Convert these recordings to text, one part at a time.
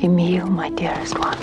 Emile, my dearest one.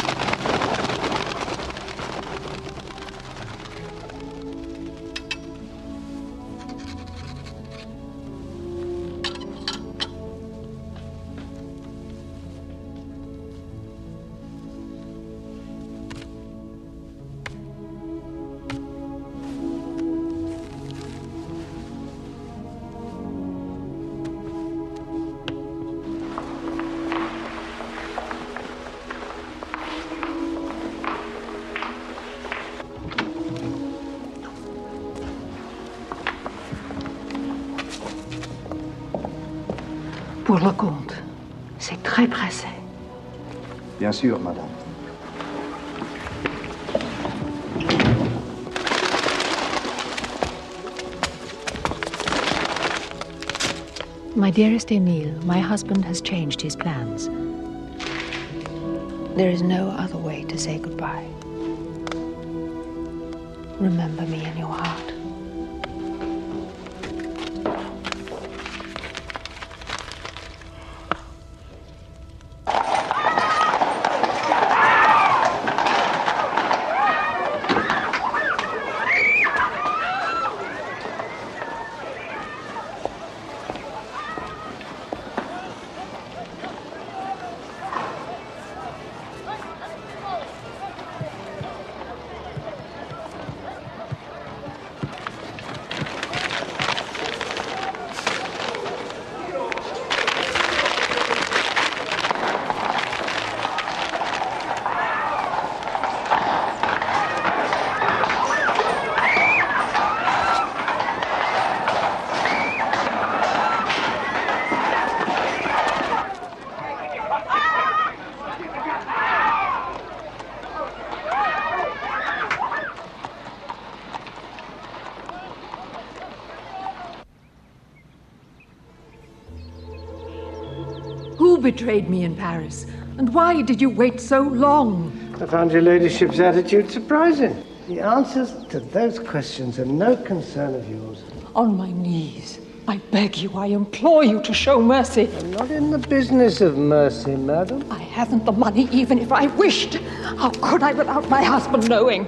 Pour le compte. C'est très pressé. Bien sûr, madame. My dearest Emile, my husband has changed his plans. There is no other way to say goodbye. Remember me in your heart. Who betrayed me in Paris? And why did you wait so long? I found your ladyship's attitude surprising. The answers to those questions are no concern of yours. On my knees, I beg you, I implore you to show mercy. I'm not in the business of mercy, madam. I haven't the money even if I wished. How could I without my husband knowing?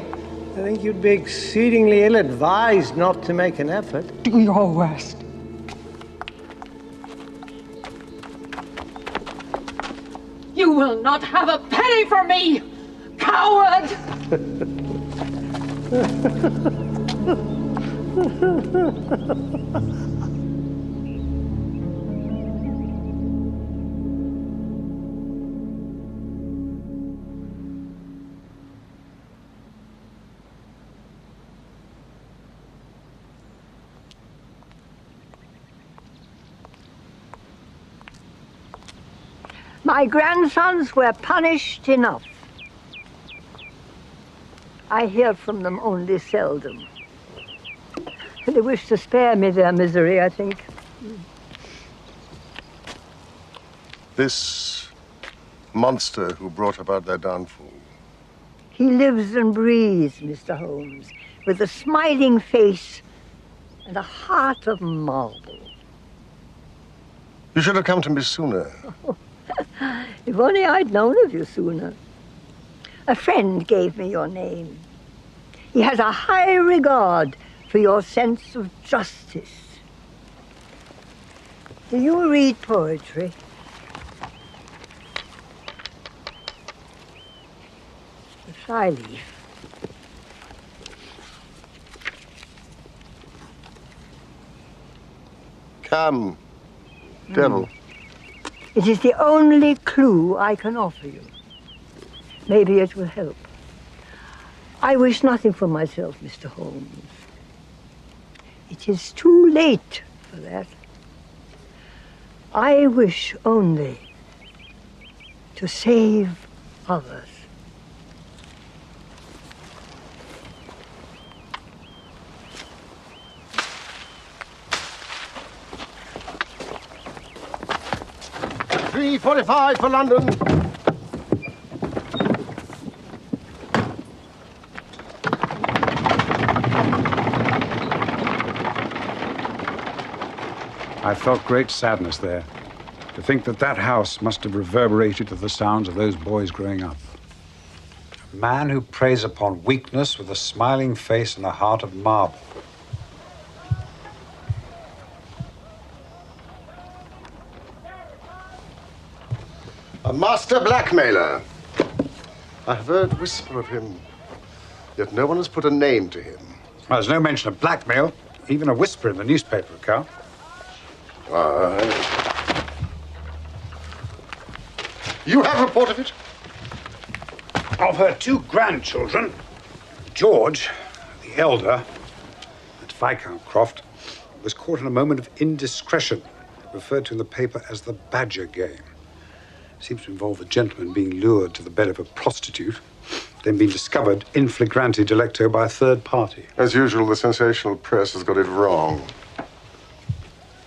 I think you'd be exceedingly ill-advised not to make an effort. Do your worst. You will not have a penny from me, coward! My grandsons were punished enough. I hear from them only seldom. They wish to spare me their misery, I think. This monster who brought about their downfall. He lives and breathes, Mr. Holmes, with a smiling face and a heart of marble. You should have come to me sooner. If only I'd known of you sooner. A friend gave me your name. He has a high regard for your sense of justice. Do you read poetry? A fly-leaf. Come, devil. It is the only clue I can offer you. Maybe it will help. I wish nothing for myself, Mr. Holmes. It is too late for that. I wish only to save others. .345 for London. I felt great sadness there, to To think that that house must have reverberated to the sounds of those boys growing up. A man who preys upon weakness with a smiling face and a heart of marble. A master blackmailer. I have heard whisper of him, yet no one has put a name to him. Well, there's no mention of blackmail, even a whisper in the newspaper account. You have report of it? Of her 2 grandchildren, George, the elder, at Viscount Croft, was caught in a moment of indiscretion, referred to in the paper as the Badger game. Seems to involve a gentleman being lured to the bed of a prostitute, then being discovered in flagrante delicto by a third party. As usual, the sensational press has got it wrong.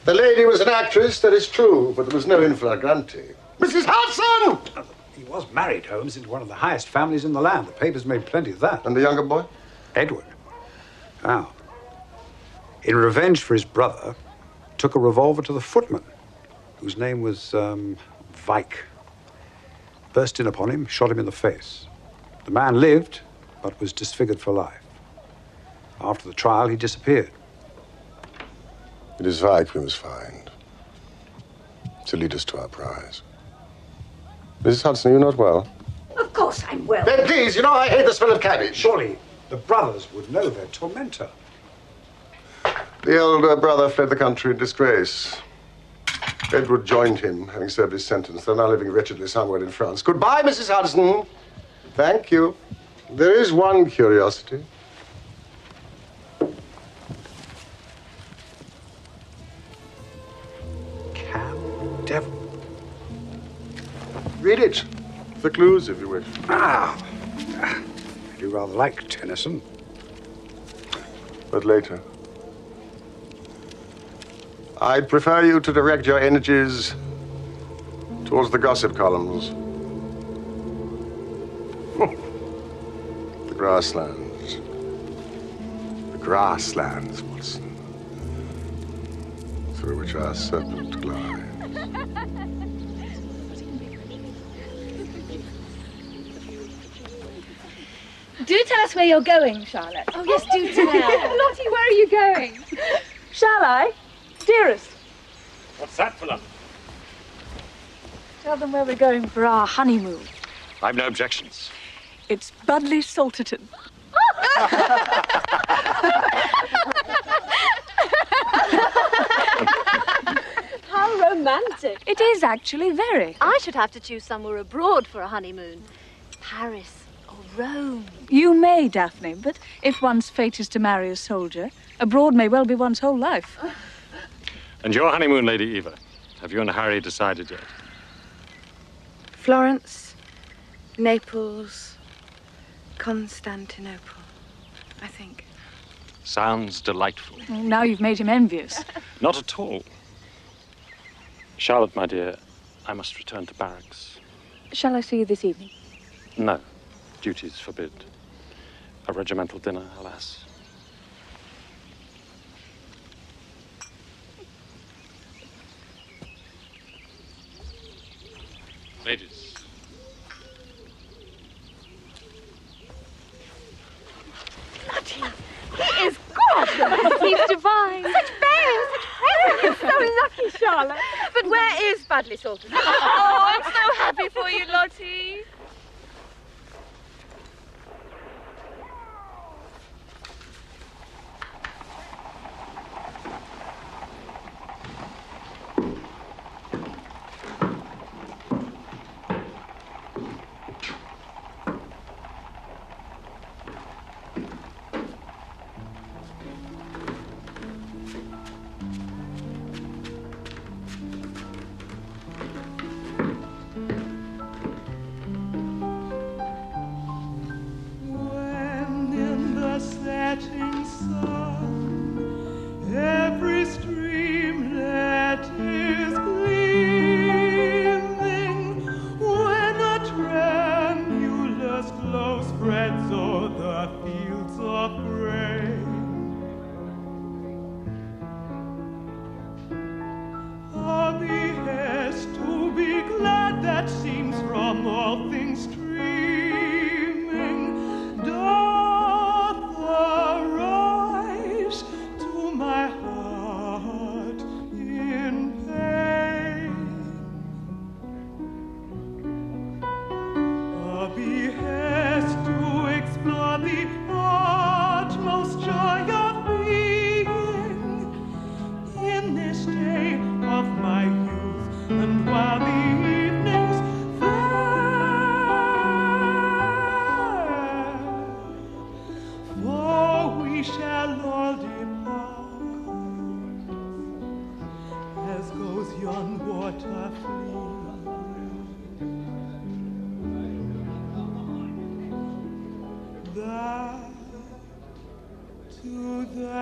The lady was an actress, that is true, but there was no in flagrante. Mrs. Hudson! He was married, Holmes, into one of the highest families in the land. The papers made plenty of that. And the younger boy? Edward. Now, in revenge for his brother, took a revolver to the footman, whose name was, Vike. Burst in upon him, shot him in the face. The man lived, but was disfigured for life. After the trial, he disappeared. It is Vike we must find to lead us to our prize. Mrs. Hudson, are you not well? Of course I'm well. Then please, you know I hate the smell of cabbage. Surely the brothers would know their tormentor. The elder brother fled the country in disgrace. Edward joined him, having served his sentence. They're now living wretchedly somewhere in France. Goodbye, Mrs. Hudson. Thank you. There is one curiosity. Cam Devil. Read it. For clues, if you wish. I do rather like Tennyson. But later. I'd prefer you to direct your energies towards the gossip columns. The grasslands. The grasslands, Watson. Through which our serpent glides. Do tell us where you're going, Charlotte. Oh, yes, do tell. Lottie, where are you going? Shall I? Dearest. What's that for, love? Tell them where we're going for our honeymoon. I've no objections. It's Budley Salterton. How romantic. It is actually very. I should have to choose somewhere abroad for a honeymoon. Paris or Rome. You may, Daphne, but if one's fate is to marry a soldier, abroad may well be one's whole life. And your honeymoon, Lady Eva, have you and Harry decided yet? Florence, Naples, Constantinople, I think. Sounds delightful. Now you've made him envious. Not at all. Charlotte, my dear, I must return to barracks. Shall I see you this evening? No, duties forbid. A regimental dinner, alas. Ladies. Lottie, he is gorgeous. He's divine. Such bears, such presents. You're so lucky, Charlotte. But where is Budley Salterton? Oh, I'm so happy for you, Lottie.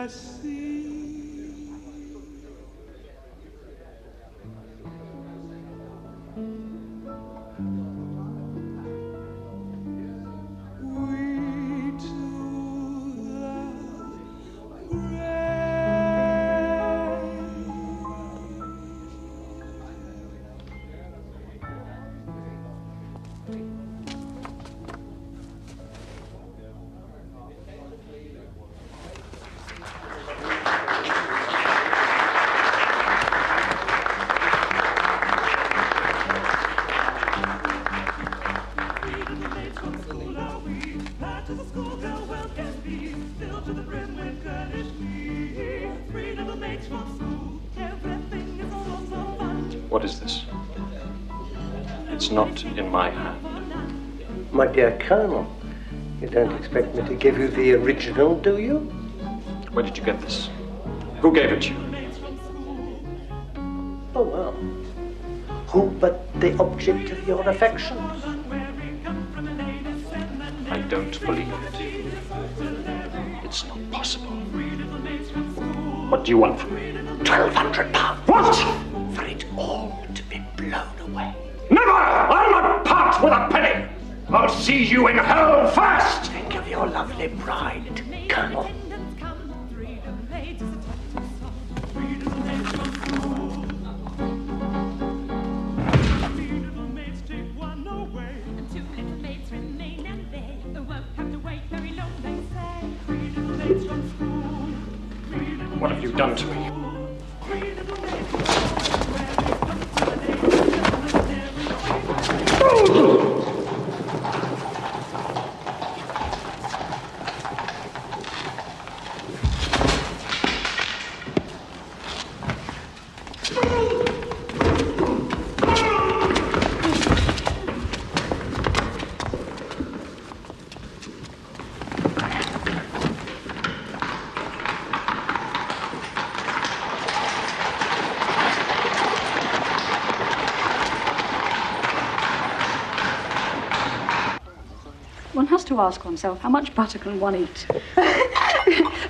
I see. What is this? It's not in my hand. My dear Colonel, you don't expect me to give you the original, do you? Where did you get this? Who gave it to you? Oh, well. Who but the object of your affections? I don't believe it. It's not possible. What do you want from me? £1,200. What? For it all to be blown away. Never! I'll not part with a penny! I'll see you in hell first! Think of your lovely bride, Colonel. What have you done to me? One has to ask oneself, how much butter can one eat?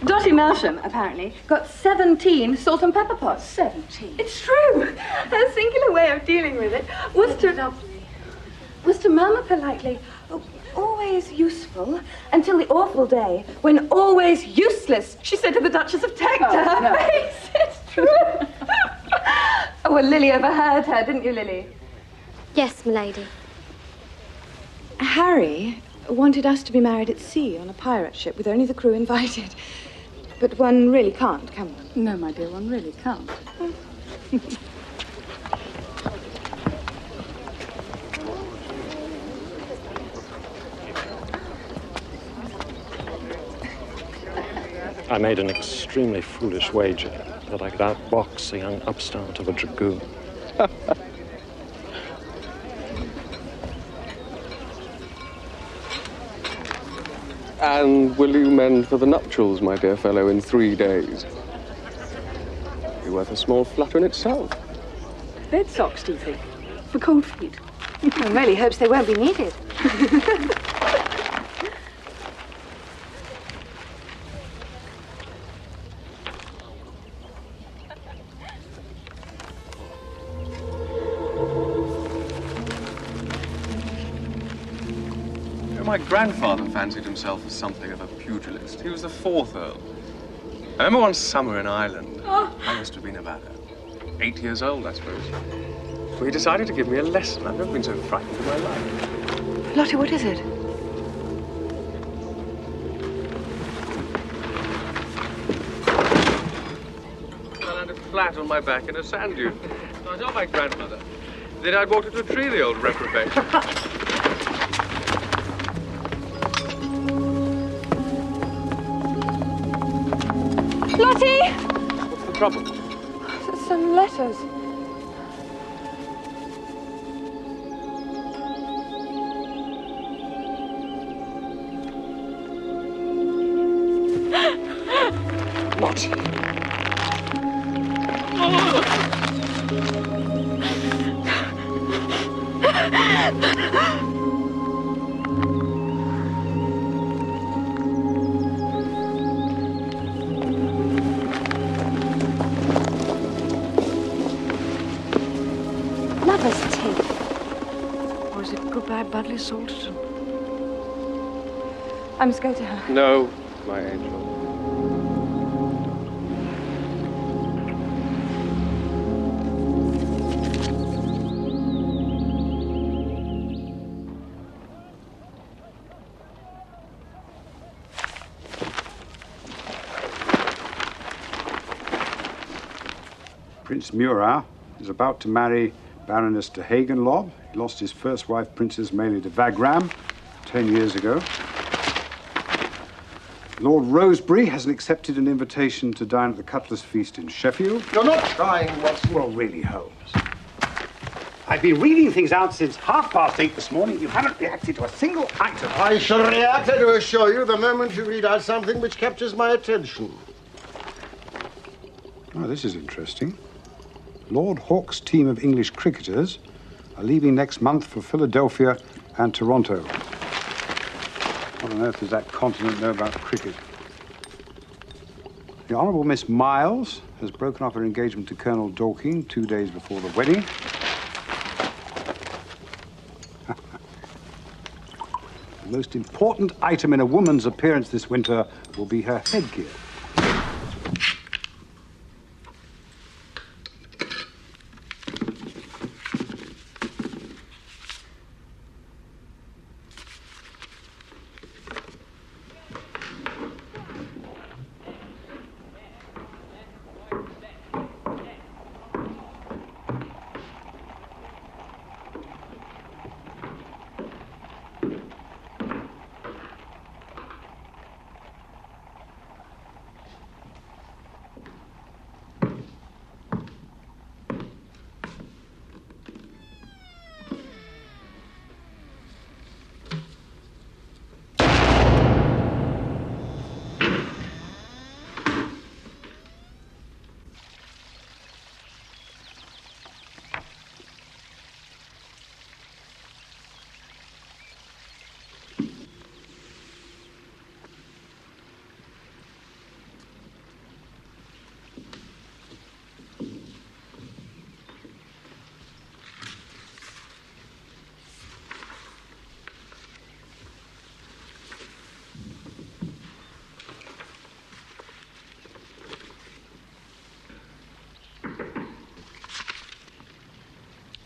Dottie Melsham, apparently, got 17 salt and pepper pots. 17? It's true. Her singular way of dealing with it was to murmur politely, "Oh, always useful," until the awful day when always useless, she said to the Duchess of Teck to her no. face. It's true. Oh, well, Lily overheard her, didn't you, Lily? Yes, m'lady. Harry wanted us to be married at sea on a pirate ship with only the crew invited. But one really can't, can one? No, my dear, one really can't. I made an extremely foolish wager that I could outbox a young upstart of a dragoon. And will you mend for the nuptials, my dear fellow, in 3 days? Be worth a small flutter in itself. Bed socks, do you think? For cold feet? One really hopes they won't be needed. My grandfather fancied himself as something of a pugilist. He was the 4th Earl. I remember one summer in Ireland. I must have been about 8 years old, I suppose. So he decided to give me a lesson. I've never been so frightened in my life. Lottie, what is it? I landed flat on my back in a sand dune. So I told my grandmother. Then I'd walked into a tree, the old reprobate. Lottie! What's the trouble? Some letters. What? is it goodbye, Budley Salterton? I must go to her. No, my angel. Prince Murat is about to marry Baroness de Hagenlob. He lost his first wife, Princess Mélie de Wagram, 10 years ago. Lord Rosebery hasn't accepted an invitation to dine at the Cutler's Feast in Sheffield. You're not trying, Watson. Well, really, Holmes. I've been reading things out since 8:30 this morning. You haven't reacted to a single item. I shall react, I do assure you, the moment you read out something which captures my attention. Oh, this is interesting. Lord Hawke's team of English cricketers are leaving next month for Philadelphia and Toronto. What on earth does that continent know about cricket? The Honourable Miss Miles has broken off her engagement to Colonel Dorking 2 days before the wedding. The most important item in a woman's appearance this winter will be her headgear.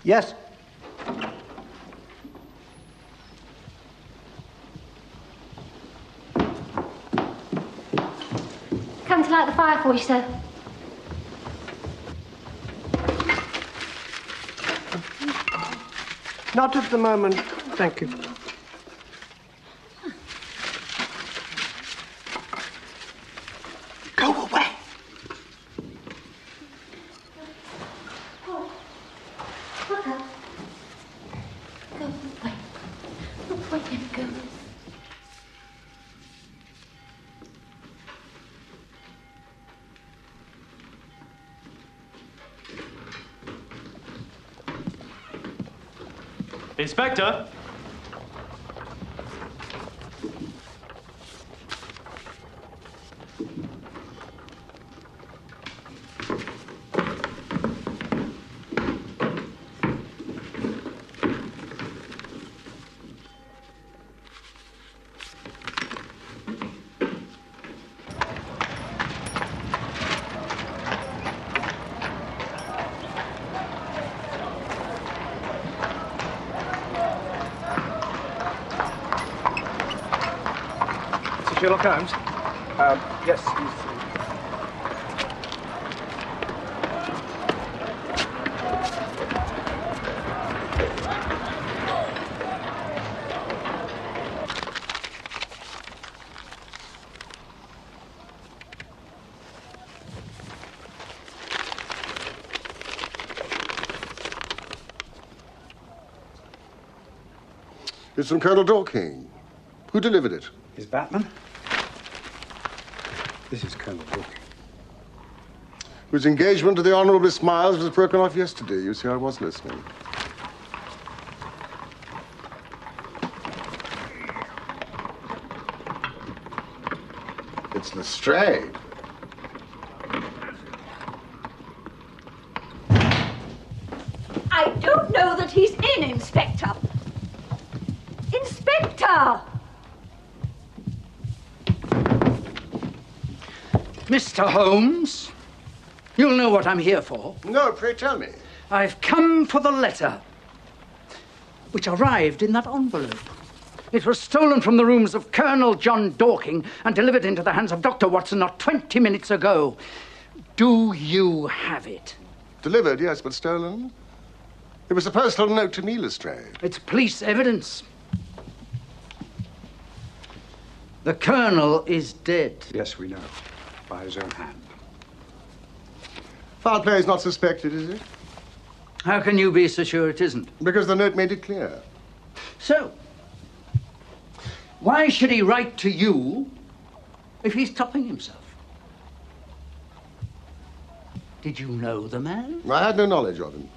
Yes? Come to light the fire for you, sir. Not at the moment, thank you. Go away. Inspector? Sherlock Holmes? Yes, It's from Colonel Dorking. Who delivered it? Is Batman? This is Colonel Dorking. Whose engagement to the Honourable Miss Miles was broken off yesterday. You see, I was listening. It's Lestrade. I don't know that he's in, Inspector. Letter! Mr. Holmes, you'll know what I'm here for. No, pray tell me. I've come for the letter, which arrived in that envelope. It was stolen from the rooms of Colonel John Dorking and delivered into the hands of Dr. Watson not 20 minutes ago. Do you have it? Delivered, yes, but stolen. It was a personal note to me, Lestrade. It's police evidence. The Colonel is dead. Yes, we know. By his own hand. Foul play is not suspected, is it? How can you be so sure it isn't? Because the note made it clear. So, why should he write to you if he's topping himself? Did you know the man? I had no knowledge of him.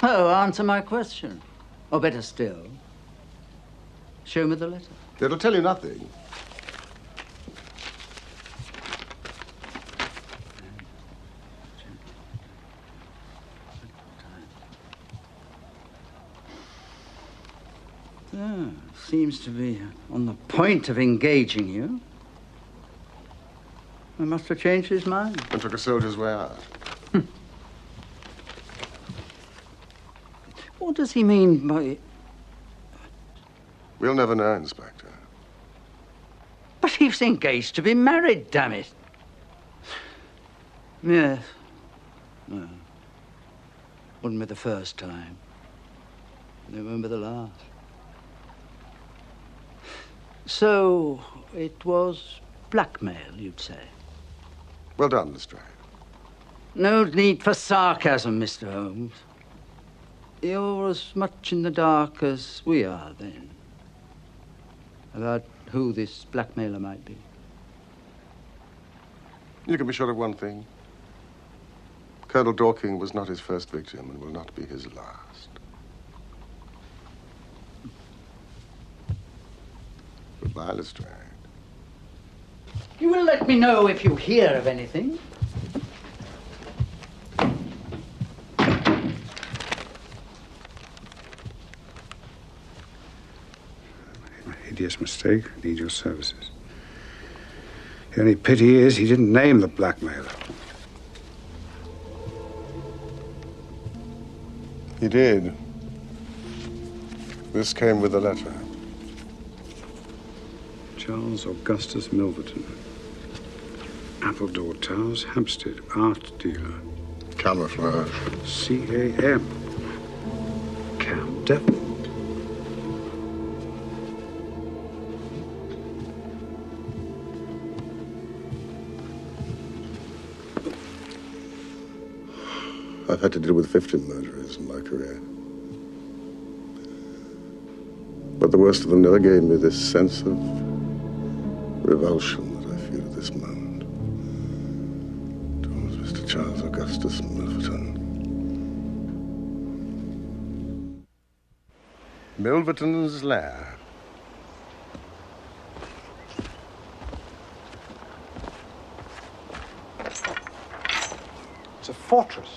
Oh, answer my question. Or better still, show me the letter. It'll tell you nothing. Seems to be on the point of engaging you. He must have changed his mind. And took a soldier's way out. What does he mean by... We'll never know, Inspector. But he's engaged to be married, damn it. Yes. No. Wouldn't be the first time. It won't be the last. So, it was blackmail, you'd say? Well done, Lestrade. No need for sarcasm, Mr. Holmes. You're as much in the dark as we are, then, about who this blackmailer might be. You can be sure of one thing. Colonel Dorking was not his first victim and will not be his last. Goodbye, Lestrade. You will let me know if you hear of anything. Hideous mistake. Need your services. The only pity is he didn't name the blackmailer. He did. This came with a letter. Charles Augustus Milverton. Appledore Towers, Hampstead, art dealer. Camouflage. C.A.M. Cam Devil. I've had to deal with 15 murderers in my career. But the worst of them never gave me this sense of revulsion that I feel at this moment. Towards Mr. Charles Augustus Milverton. Milverton's lair. It's a fortress.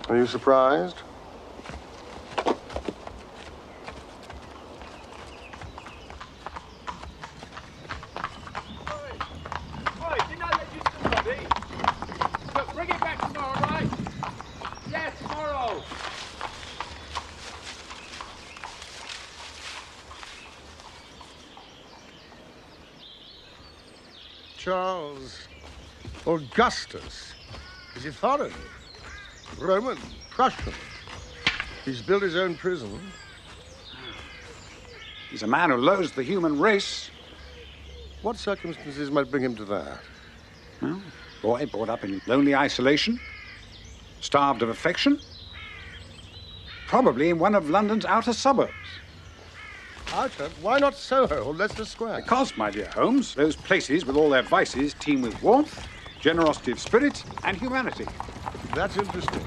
Are you surprised? Bring it back tomorrow, right? Yeah, tomorrow. Charles Augustus. Is he foreign? Roman, Prussian. He's built his own prison. He's a man who loathes the human race. What circumstances might bring him to that? Well, boy brought up in lonely isolation, starved of affection, probably in one of London's outer suburbs. Outer? Why not Soho or Leicester Square? Because, my dear Holmes, those places with all their vices teem with warmth, generosity of spirit, and humanity. That's interesting.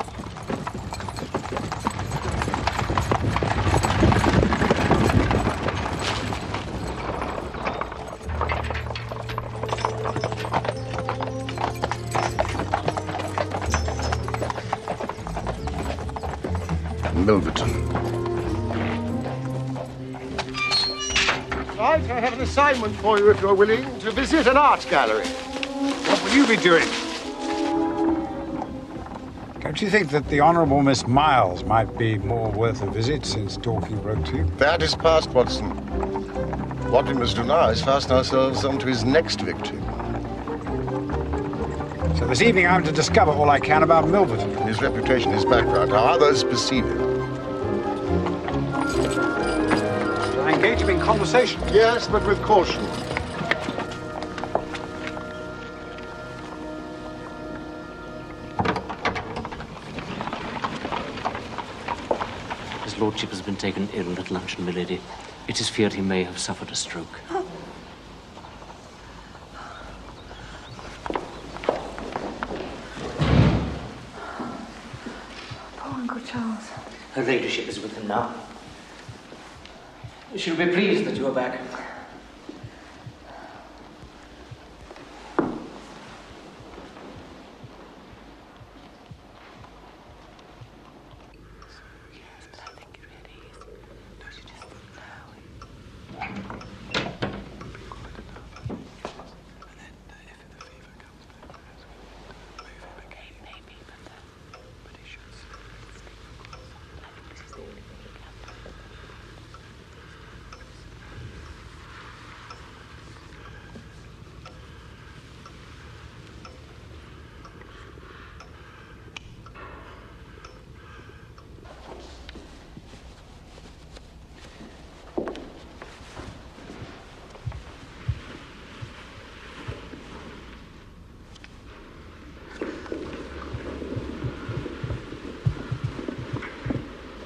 Milverton. Right, I have an assignment for you, if you're willing, to visit an art gallery. What will you be doing? Don't you think that the Honourable Miss Miles might be more worth a visit since Dorking wrote to you? That is past, Watson. What we must do now is fasten ourselves onto his next victim. So this evening I'm to discover all I can about Milverton. His reputation, his background, how others perceive him. Shall I engage him in conversation? Yes, but with caution. His lordship has been taken ill at luncheon, milady. It is feared he may have suffered a stroke. Poor Uncle Charles. Her ladyship is with him now. She'll be pleased that you are back.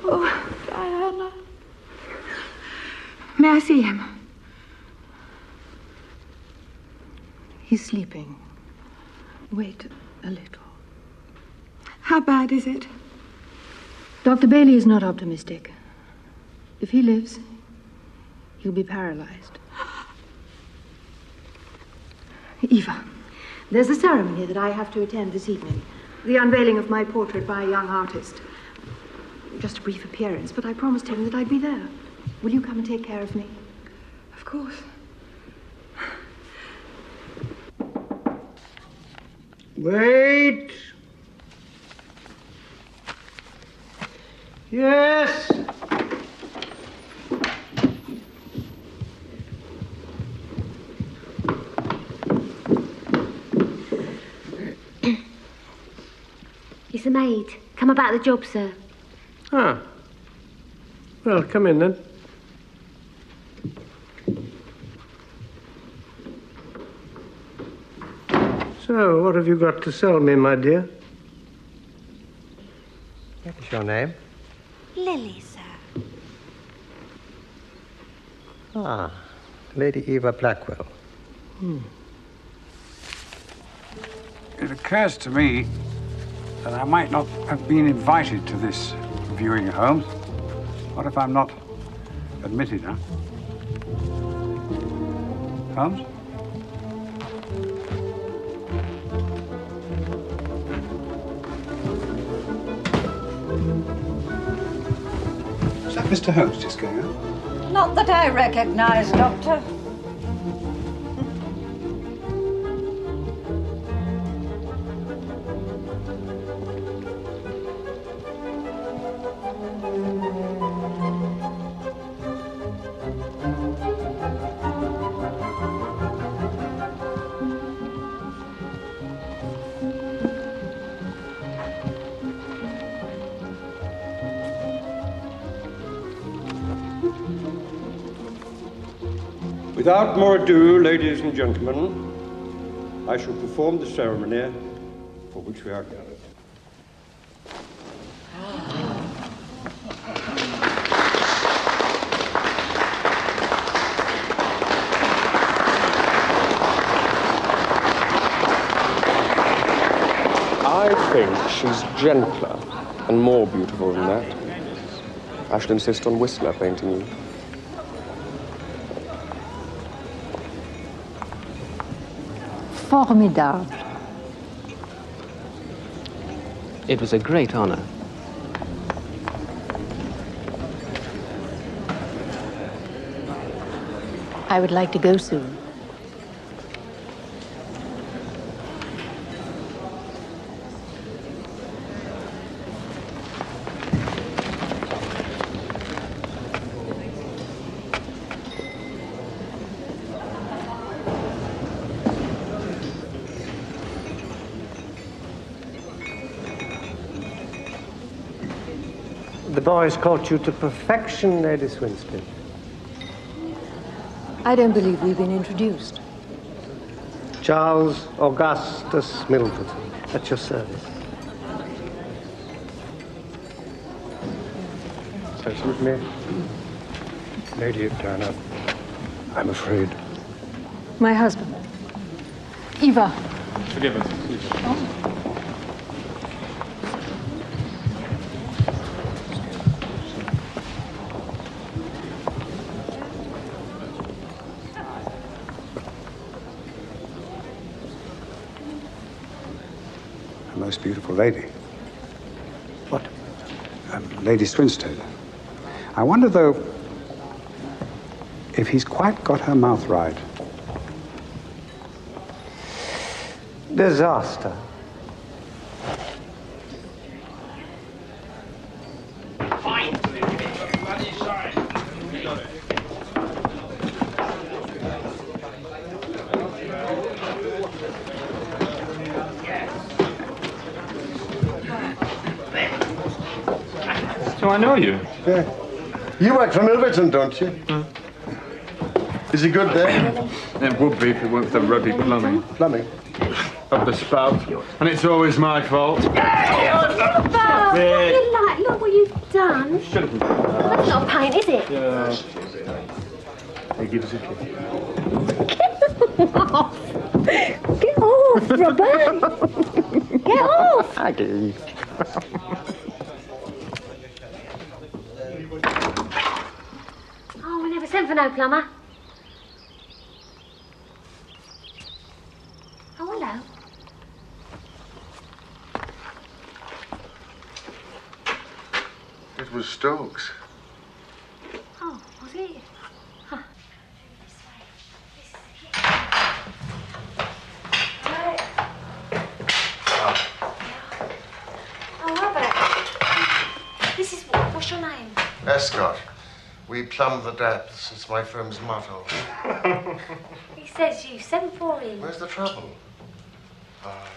Oh, Diana. May I see him? He's sleeping. Wait a little. How bad is it? Dr. Bailey is not optimistic. If he lives, he'll be paralyzed. Eva, there's a ceremony that I have to attend this evening. The unveiling of my portrait by a young artist. Just a brief appearance, but I promised him that I'd be there. Will you come and take care of me? Of course. Wait. Yes. It's the maid. Come about the job, sir. Ah. Well, come in then. So, what have you got to sell me, my dear? What is your name? Lily, sir. Ah, Lady Eva Blackwell. It occurs to me that I might not have been invited to this viewing, Holmes. What if I'm not admitted, huh? Holmes? Is that Mr. Holmes just going out? Not that I recognize, Doctor. Without more ado, ladies and gentlemen, I shall perform the ceremony for which we are gathered. I think she's gentler and more beautiful than that. I shall insist on Whistler painting you. Formidable. It was a great honor. I would like to go soon. The boys caught you to perfection, Lady Swinstead. I don't believe we've been introduced. Charles Augustus Milverton, at your service. Says with me. Lady Turner, I'm afraid. My husband. Eva. Forgive us. A most beautiful lady. What? Lady Swinstead. I wonder, though, if he's quite got her mouth right. Disaster. So I know you. Yeah. You work for Milverton, don't you? Is he good there? It would be if it weren't for the ruddy plumbing. Plumbing? Of the spout. And it's always my fault. Hey, Bob, look what you've done. Shouldn't have. That's not paint, is it? Yeah. Hey, give us a kiss. Get off, Robert. Get off. Aggie. Oh, we never sent for no plumber. Oh, hello. It was Stokes. Oh, was it? Huh. Oh, Robert. This is what's your name? Escott. We plumb the depths. It's my firm's motto. He says you sent for him. Where's the trouble? Oh, I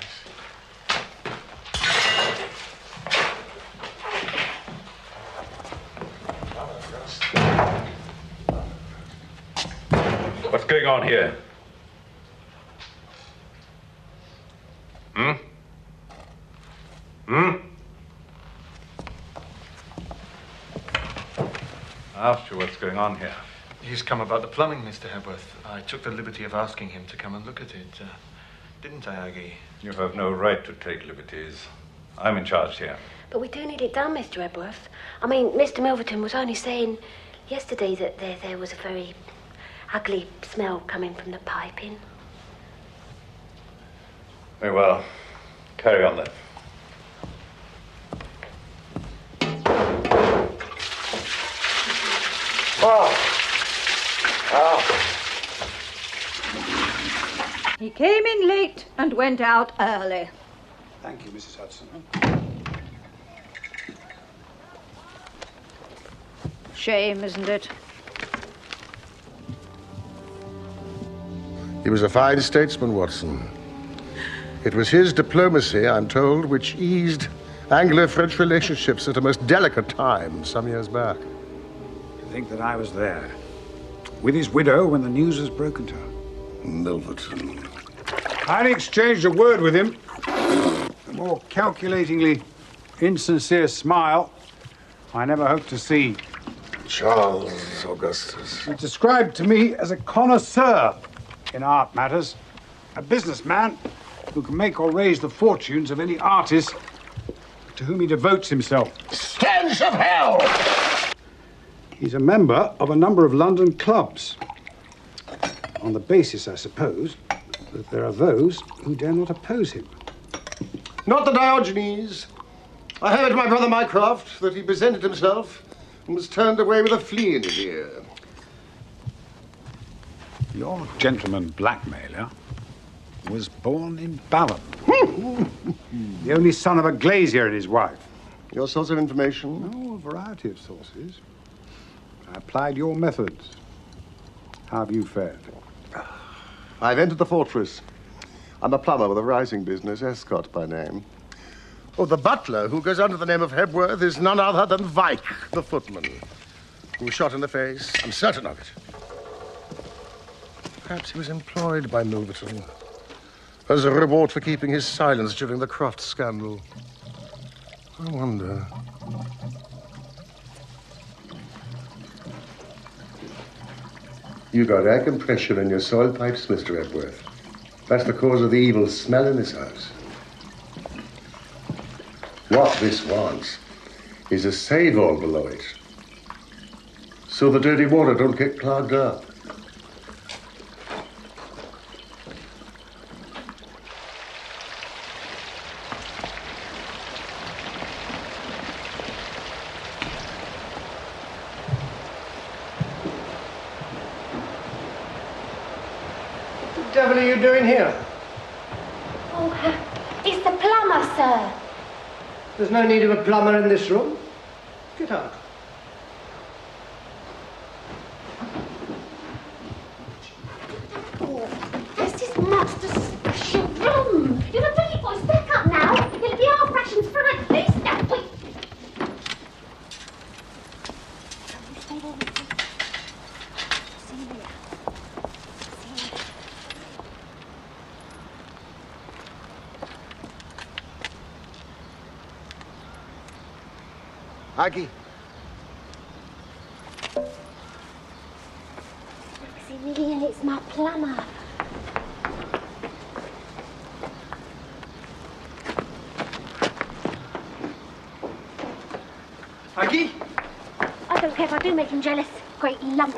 What's going on here? Hmm? I asked you what's going on here. He's come about the plumbing, Mr. Hepworth. I took the liberty of asking him to come and look at it. Didn't I, Aggie? You have no right to take liberties. I'm in charge here. But we do need it done, Mr. Hepworth. I mean, Mr. Milverton was only saying yesterday that there was a very ugly smell coming from the piping. Very well. Carry on then. He came in late and went out early. Thank you, Mrs. Hudson. Shame, isn't it? He was a fine statesman, Watson. It was his diplomacy, I'm told, which eased Anglo-French relationships at a most delicate time some years back. I think that I was there, with his widow, when the news was broken to her. Milverton. I only exchanged a word with him. A more calculatingly insincere smile I never hoped to see. Charles Augustus. He described to me as a connoisseur in art matters, a businessman who can make or raise the fortunes of any artist to whom he devotes himself. Stench of hell! He's a member of a number of London clubs, on the basis, I suppose, that there are those who dare not oppose him. Not the Diogenes. I heard my brother Mycroft that he presented himself and was turned away with a flea in his ear. Your gentleman Blackmailer was born in Balham. The only son of a glazier and his wife. Your source of information? Oh, a variety of sources. I applied your methods. How have you fared? I've entered the fortress. I'm a plumber with a rising business, Escott by name. Oh, the butler, who goes under the name of Hepworth, is none other than Vike, the footman, who was shot in the face. I'm certain of it. Perhaps he was employed by Milverton as a reward for keeping his silence during the Croft scandal. I wonder. You got air compression in your soil pipes, Mr. Hepworth. That's the cause of the evil smell in this house. What this wants is a save-all below it, so the dirty water don't get clogged up. What the devil are you doing here? Oh, it's the plumber, sir. There's no need of a plumber in this room. Get out. Oh, this is master's room. You're a pretty boy. Stack up now. It'll be our rations for at least a week. Stay there with me. See you later. See you later. Aggie. Maximilian, it's my plumber. Aggie? I don't care if I do make him jealous. Great lump.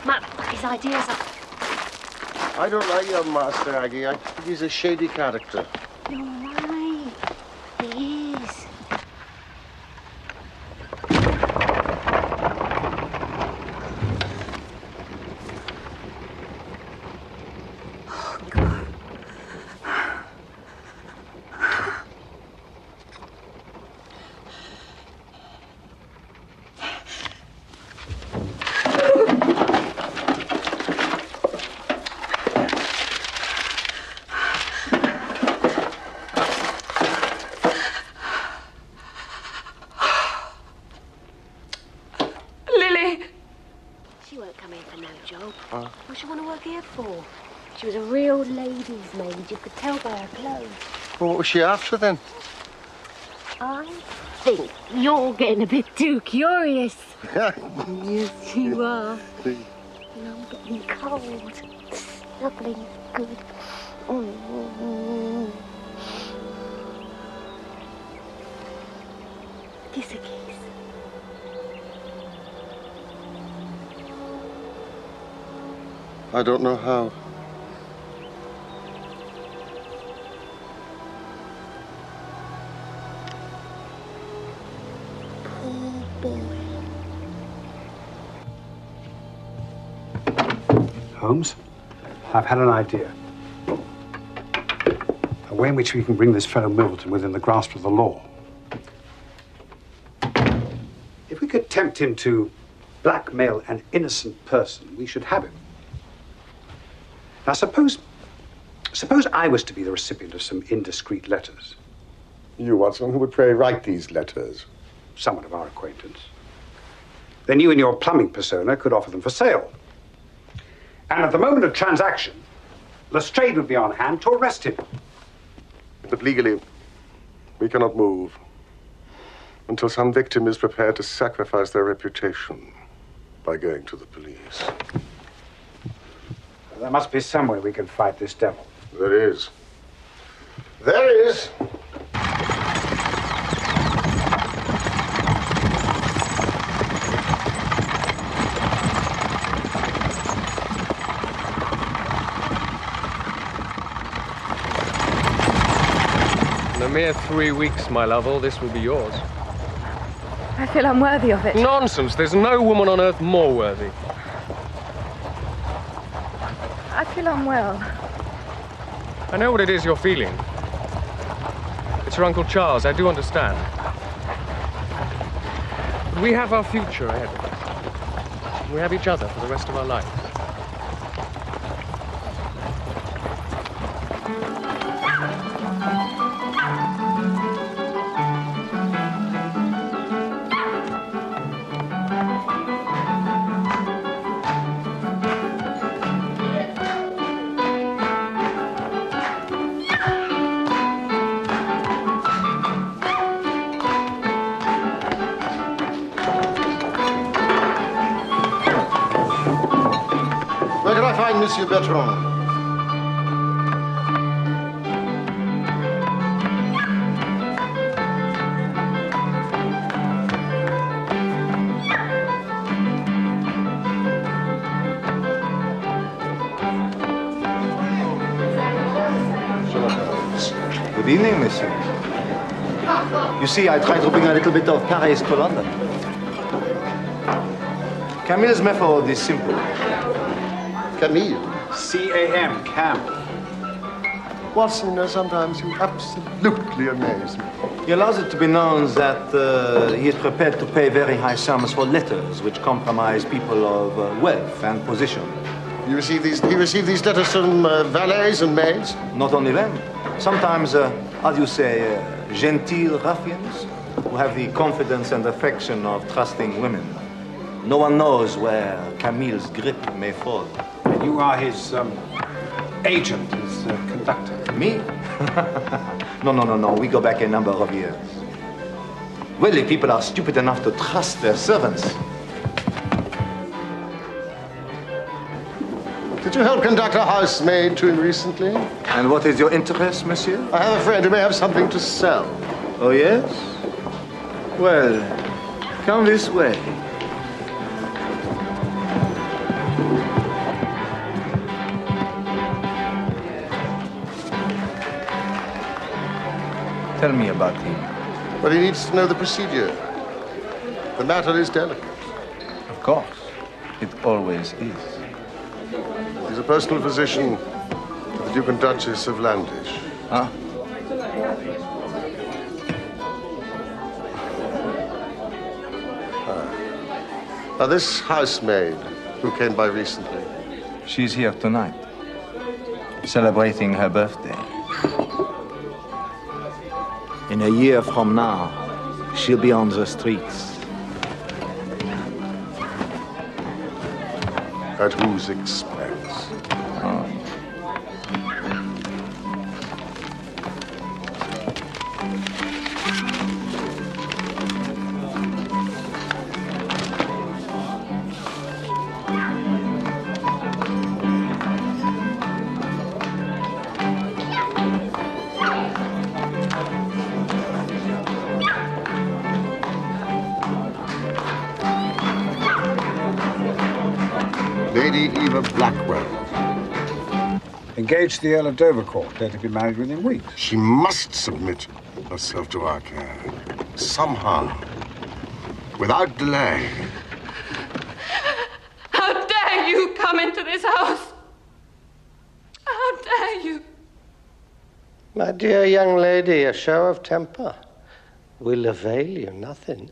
Might fuck his ideas up. I don't like your master, Aggie. I think he's a shady character. You're right. He is. What she want to work here for? She was a real lady's maid. You could tell by her clothes. Well, what was she after, then? I think you're getting a bit too curious. Yes, you are. And I'm getting cold. Snuggling good. Kiss a kiss. I don't know how. Poor boy. Holmes, I've had an idea. A way in which we can bring this fellow Milverton within the grasp of the law. If we could tempt him to blackmail an innocent person, we should have him. Now, suppose I was to be the recipient of some indiscreet letters. You, Watson, who would pray write these letters? Someone of our acquaintance. Then you and your plumbing persona could offer them for sale. And at the moment of transaction, Lestrade would be on hand to arrest him. But legally, we cannot move until some victim is prepared to sacrifice their reputation by going to the police. There must be some way we can fight this devil. There is. There is. In a mere 3 weeks, my love, all this will be yours. I feel unworthy of it. Nonsense. There's no woman on earth more worthy. feel unwell. I know what it is you're feeling. It's your Uncle Charles, I do understand. But we have our future ahead of us. We have each other for the rest of our lives. Monsieur Bertrand. Good evening, monsieur. You see, I tried to bring a little bit of Paris to London. Camille's method is simple. Camille? C-A-M, Cam. Watson, sometimes you absolutely amaze me. He allows it to be known that he is prepared to pay very high sums for letters which compromise people of wealth and position. You receive these letters from valets and maids? Not only them. Sometimes, how do you say, genteel ruffians who have the confidence and affection of trusting women. No one knows where Camille's grip may fall. And you are his agent, his conductor. Me? No. We go back a number of years. Really, people are stupid enough to trust their servants. Did you help conduct a housemaid to him recently? And what is your interest, monsieur? I have a friend who may have something to sell. Oh, yes? Well, come this way. Tell me about him. Well, he needs to know the procedure. The matter is delicate. Of course. It always is. He's a personal physician of the Duke and Duchess of Landish. Huh? Now, this housemaid who came by recently. She's here tonight, celebrating her birthday. In a year from now, she'll be on the streets. At whose expense? Lady Eva Blackwell. Engaged the Earl of Dovercourt. They're to be married within weeks. She must submit herself to our care. Somehow. Without delay. How dare you come into this house? How dare you? My dear young lady, a show of temper will avail you nothing.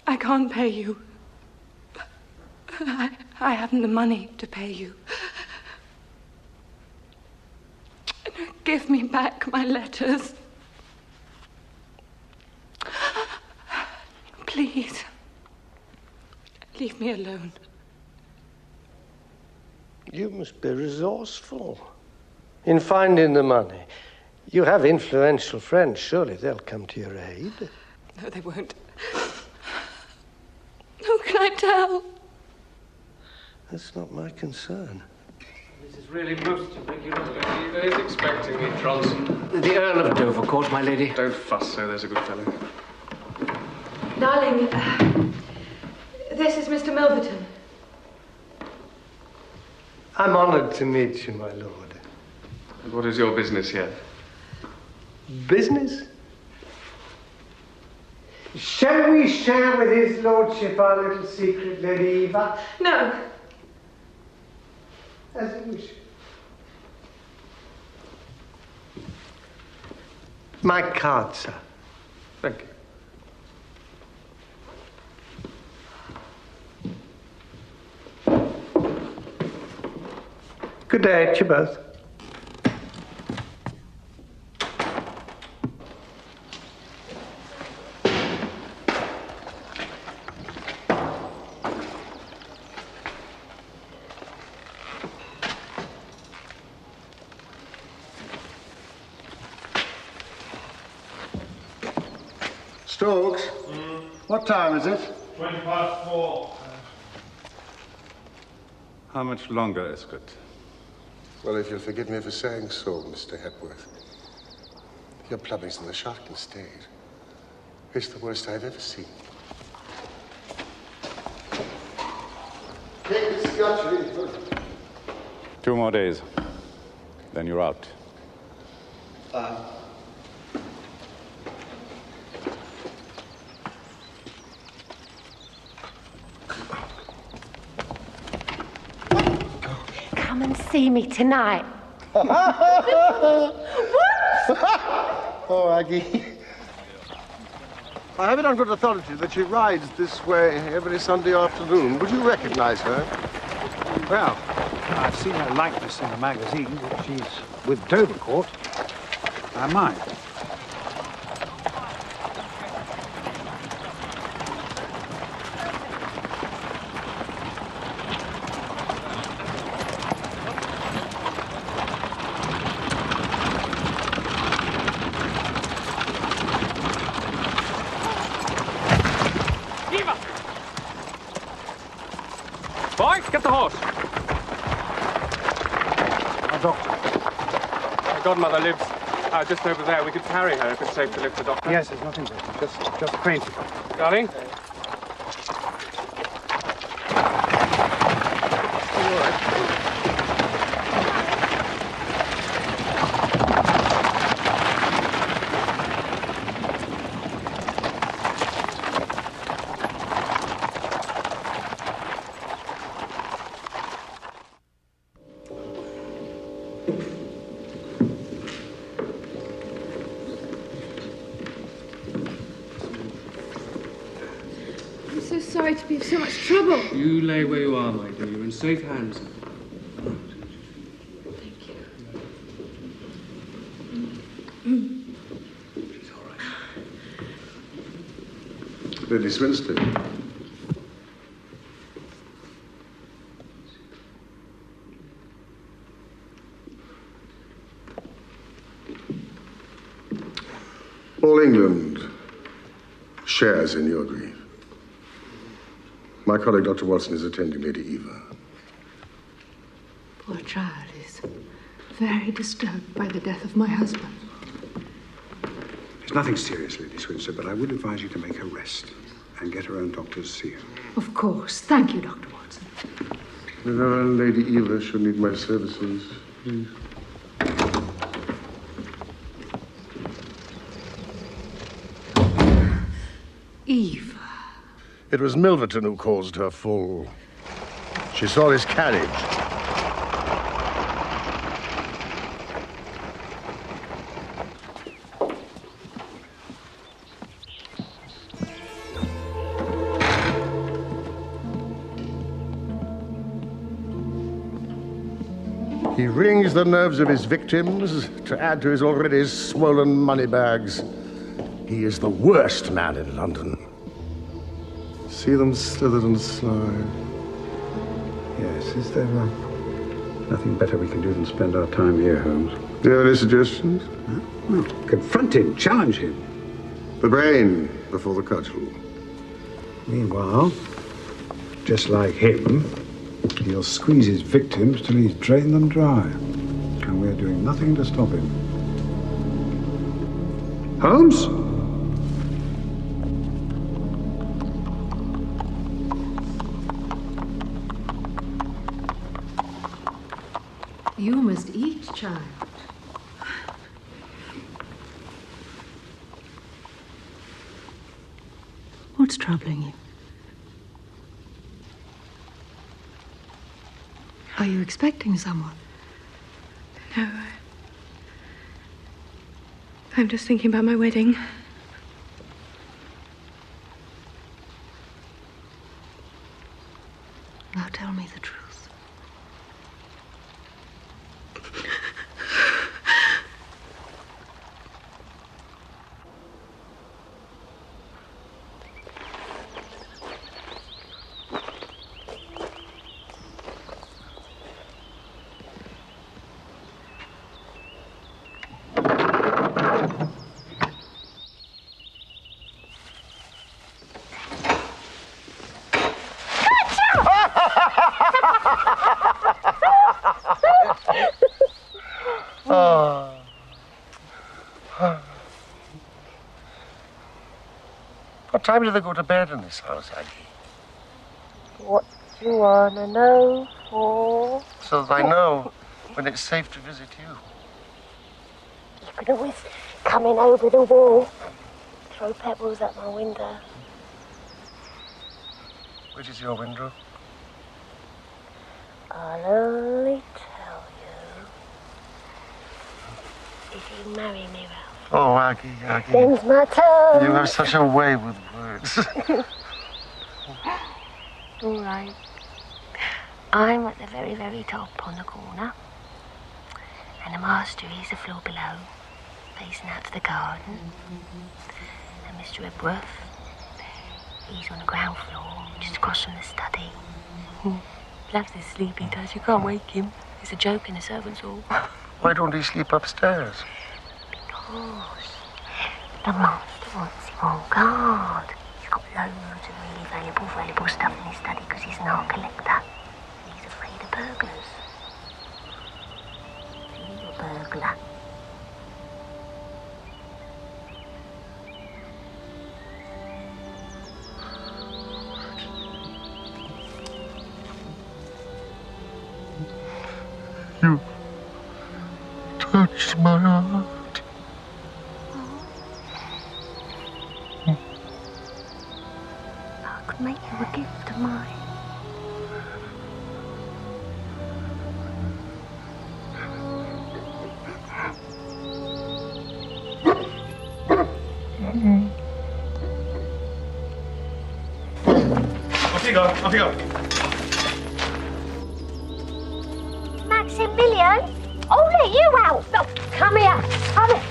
I can't pay you. I haven't the money to pay you. Give me back my letters. Please. Leave me alone. You must be resourceful in finding the money. You have influential friends. Surely they'll come to your aid. No, they won't. Who can I tell? That's not my concern. This is really most irregular. He is expecting me, Johnson. The Earl of Dovercourt, my lady. Don't fuss, sir. There's a good fellow. Darling, this is Mr. Milverton. I'm honored to meet you, my lord. And what is your business here? Business? Shall we share with his lordship our little secret, Lady Eva? No. As you wish. My card, sir. Thank you. Good day to you both. Stokes, what time is it? 4:20. How much longer, Escott? Well, if you'll forgive me for saying so, Mr. Hepworth, your plumbing's in a shocking state. It's the worst I've ever seen. Take the scotch in. 2 more days. Then you're out. Come and see me tonight. What? Oh, Aggie. I have it on good authority that she rides this way every Sunday afternoon. Would you recognize her? Well, I've seen her likeness in the magazine. If she's with Dovercourt, I might. Boy, get the horse. Our doctor. My godmother lives just over there. We could carry her if it's safe to lift the doctor. Yes, there's nothing there. Just fainted. Darling? I'm so sorry to be of so much trouble. You lay where you are, my dear. You're in safe hands. Lady Swinstead. All England shares in your grief. My colleague, Dr. Watson, is attending Lady Eva. Poor child is very disturbed by the death of my husband. There's nothing serious, Lady Swinstead, but I would advise you to make her rest and get her own doctor to see her. Of course. Thank you, Dr. Watson. If ever Lady Eva should need my services, please. Eve. It was Milverton who caused her fall. She saw his carriage. He wrings the nerves of his victims to add to his already swollen money bags. He is the worst man in London. See them slither and slide. Yes, is there nothing better we can do than spend our time here, Holmes? Do you have any suggestions? Well, confront him, challenge him. The brain before the cudgel. Meanwhile, just like him, he'll squeeze his victims till he's drained them dry. And we're doing nothing to stop him. Holmes? You must eat, child. What's troubling you? Are you expecting someone? No. I'm just thinking about my wedding. Now tell me the truth. What time do they go to bed in this house, Aggie? What do you want to know for? So that I know when it's safe to visit you. You could always come in over the wall, throw pebbles at my window. Which is your window? I'll only tell you if you marry me, Ralph. Oh, Aggie. Things my tongue. You have such a way with words. All right. I'm at the very, very top on the corner. And the master is the floor below, facing out to the garden. And Mr. Ebworth, he's on the ground floor, just across from the study. Loves his sleep, he does. You can't wake him. It's a joke in the servants' hall. Why don't he sleep upstairs? Because the master wants him on guard. He's got loads of really valuable stuff in his study because he's an art collector. And he's afraid of burglars. He's a burglar. You touched my heart. I could make you a gift of mine. Off you go. Maximilian? Oh, let you out! Oh, come here. Come here.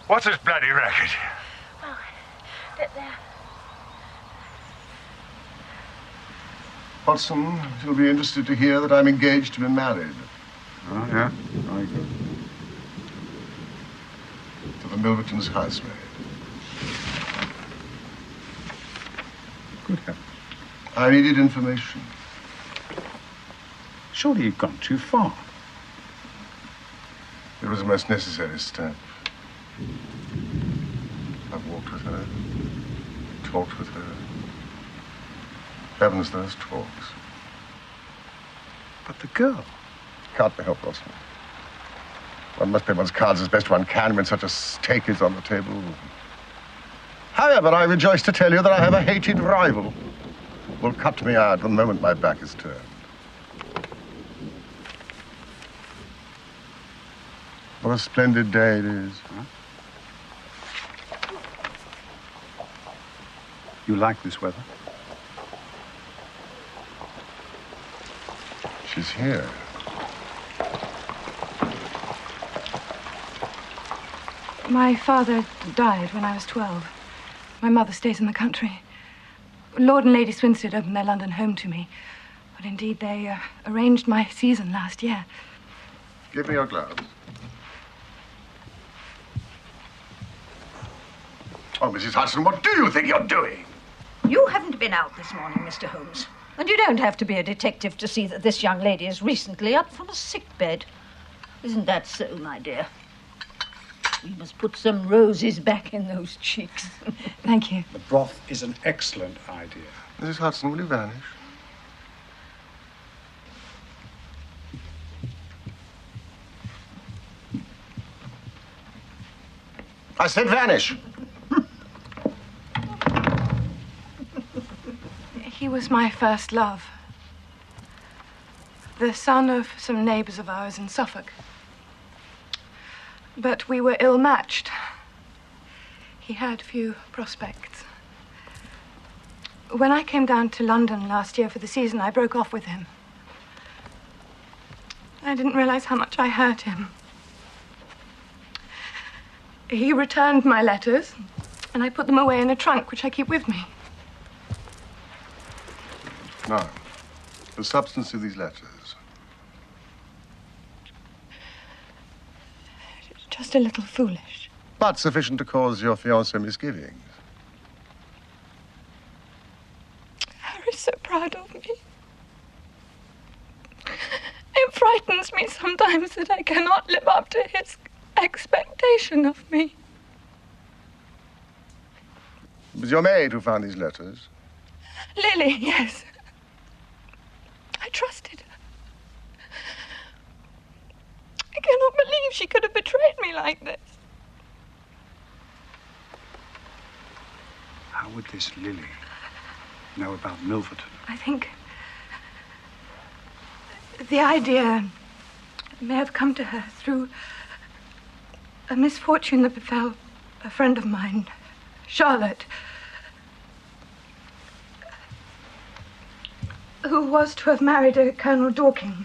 What's this bloody racket? Watson, you'll be interested to hear that I'm engaged to be married. Oh, yeah? Very good. To the Milverton's housemaid. Good heavens. I needed information. Surely you've gone too far. It was the most necessary step. I've walked with her, talked with her. Heavens, those talks. But the girl? Can't be helped, Watson. One must play one's cards as best one can when such a stake is on the table. However, I rejoice to tell you that I have a hated rival who will cut me out the moment my back is turned. What a splendid day it is. Huh? You like this weather? She's here. My father died when I was 12. My mother stays in the country. Lord and Lady Swinstead opened their London home to me. But indeed, they arranged my season last year. Give me your gloves. Oh, Mrs. Hudson, what do you think you're doing? You haven't been out this morning, Mr. Holmes. And you don't have to be a detective to see that this young lady is recently up from a sickbed. Isn't that so, my dear? We must put some roses back in those cheeks. Thank you. The broth is an excellent idea. Mrs. Hudson, will you vanish? I said vanish. He was my first love. The son of some neighbors of ours in Suffolk. But we were ill-matched. He had few prospects. When I came down to London last year for the season, I broke off with him. I didn't realize how much I hurt him. He returned my letters, and I put them away in a trunk, which I keep with me. Now, the substance of these letters. Just a little foolish. But sufficient to cause your fiancé misgivings. Harry's so proud of me. It frightens me sometimes that I cannot live up to his expectation of me. It was your maid who found these letters? Lily, yes. I trusted her. I cannot believe she could have betrayed me like this. How would this Lily know about Milverton? I think the idea may have come to her through a misfortune that befell a friend of mine, Charlotte, who was to have married a Colonel Dorking.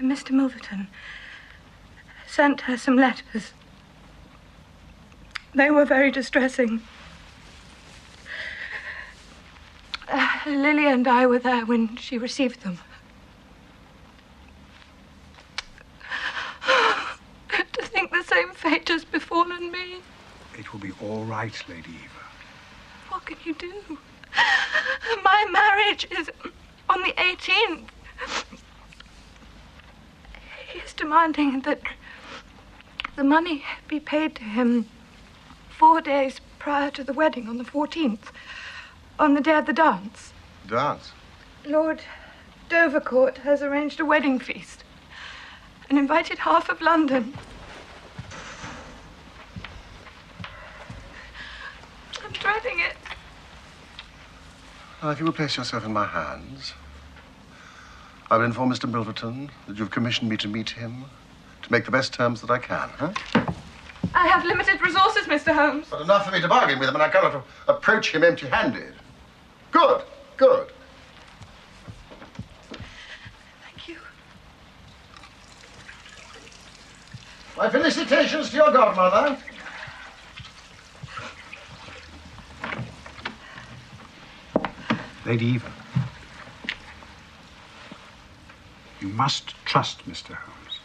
Mr. Milverton sent her some letters. They were very distressing. Lily and I were there when she received them. To think the same fate has befallen me. It will be all right, Lady Eva. What can you do? My marriage is on the 18th. He is demanding that the money be paid to him 4 days prior to the wedding on the 14th, on the day of the dance. Dance? Lord Dovercourt has arranged a wedding feast and invited half of London. I'm dreading it. Now, if you will place yourself in my hands, I will inform Mr. Milverton that you've commissioned me to meet him to make the best terms that I can, huh? I have limited resources, Mr. Holmes. But enough for me to bargain with him, and I cannot approach him empty-handed. Good, good. Thank you. My felicitations to your godmother. Lady Eva, you must trust Mr. Holmes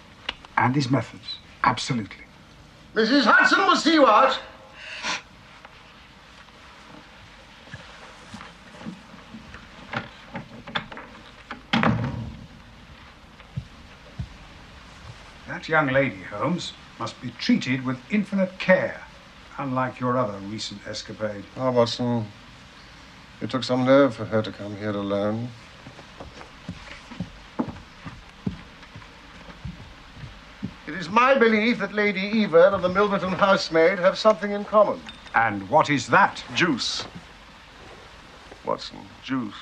and his methods, absolutely. Mrs. Hudson will see you out. That young lady, Holmes, must be treated with infinite care, unlike your other recent escapade. Ah, Watson, it took some nerve for her to come here alone. It is my belief that Lady Eva and the Milverton housemaid have something in common. And what is that? Juice. Watson, juice.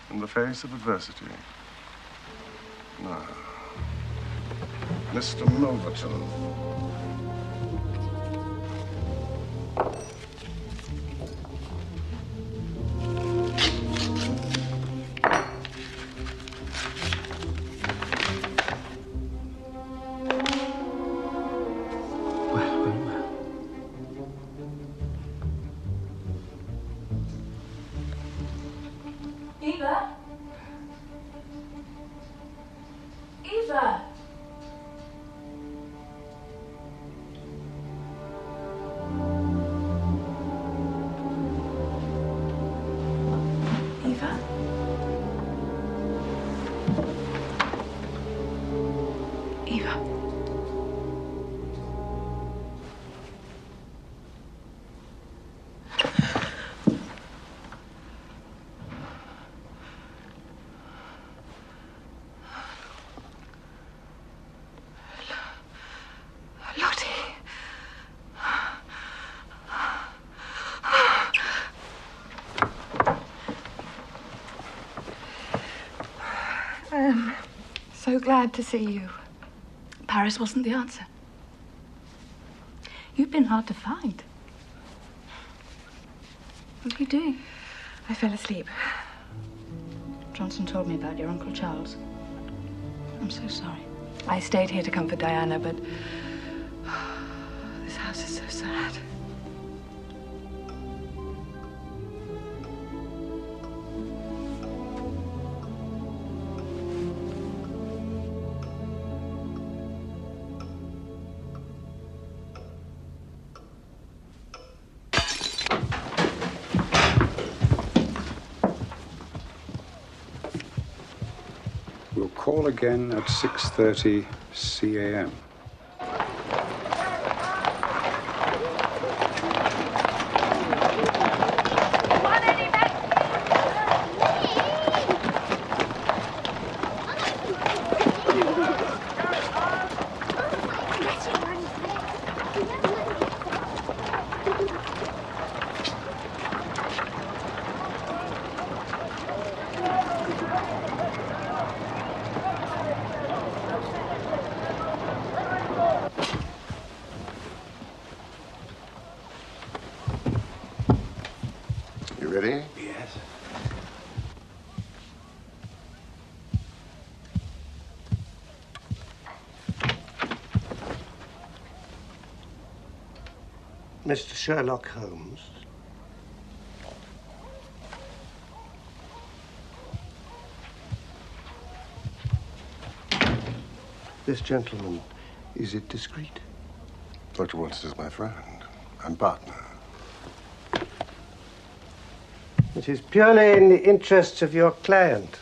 In the face of adversity. Now, Mr. Milverton. Eva? Eva? Eva? Eva? So glad to see you. Paris wasn't the answer. You've been hard to find. What are you doing? I fell asleep. Johnson told me about your Uncle Charles. I'm so sorry. I stayed here to comfort Diana, but this house is so sad. We'll call again at 6:30 CAM. You ready? Yes. Mr. Sherlock Holmes. This gentleman, is it discreet? Dr. Watson is my friend and partner. It is purely in the interests of your client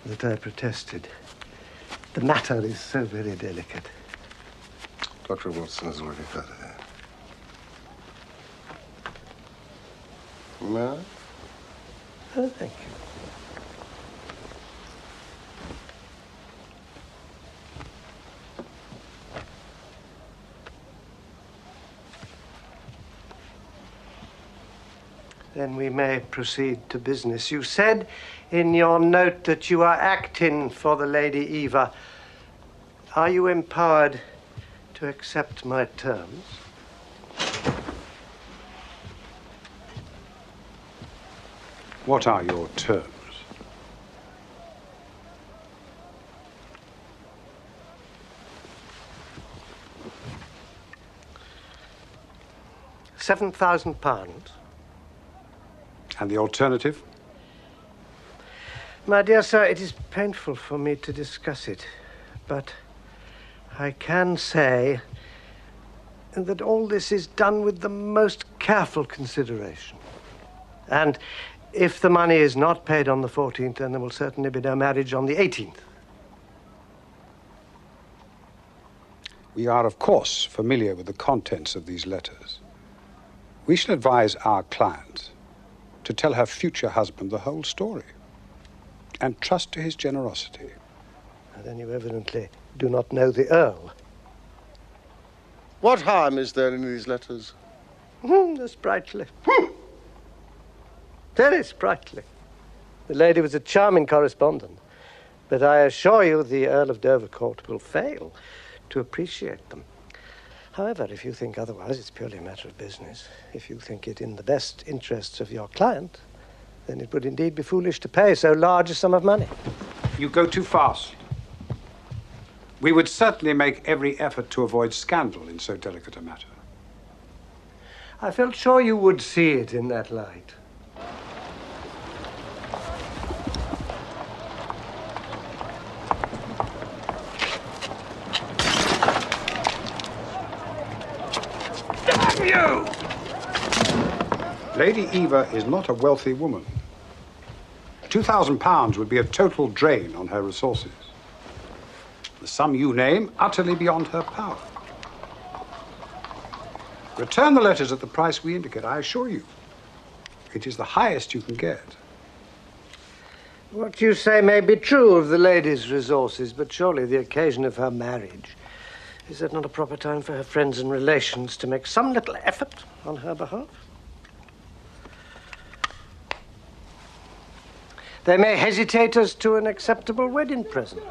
that I protested. The matter is so very delicate. Dr. Watson has already heard of it. No? Oh, thank you. Then we may proceed to business. You said in your note that you are acting for the Lady Eva. Are you empowered to accept my terms? What are your terms? £7,000. And the alternative? My dear sir, it is painful for me to discuss it, but I can say that all this is done with the most careful consideration. And if the money is not paid on the 14th, then there will certainly be no marriage on the 18th. We are, of course, familiar with the contents of these letters. We shall advise our client to tell her future husband the whole story and trust to his generosity. Then you evidently do not know the Earl. What harm is there in these letters? They're sprightly. Very sprightly. The lady was a charming correspondent, but I assure you the Earl of Dovercourt will fail to appreciate them. However, if you think otherwise, it's purely a matter of business. If you think it in the best interests of your client, then it would indeed be foolish to pay so large a sum of money. You go too fast. We would certainly make every effort to avoid scandal in so delicate a matter. I felt sure you would see it in that light. Damn you! Lady Eva is not a wealthy woman. £2,000 would be a total drain on her resources. The sum you name, utterly beyond her power. Return the letters at the price we indicate, I assure you. It is the highest you can get. What you say may be true of the lady's resources, but surely the occasion of her marriage. Is that not a proper time for her friends and relations to make some little effort on her behalf? They may hesitate as to an acceptable wedding present.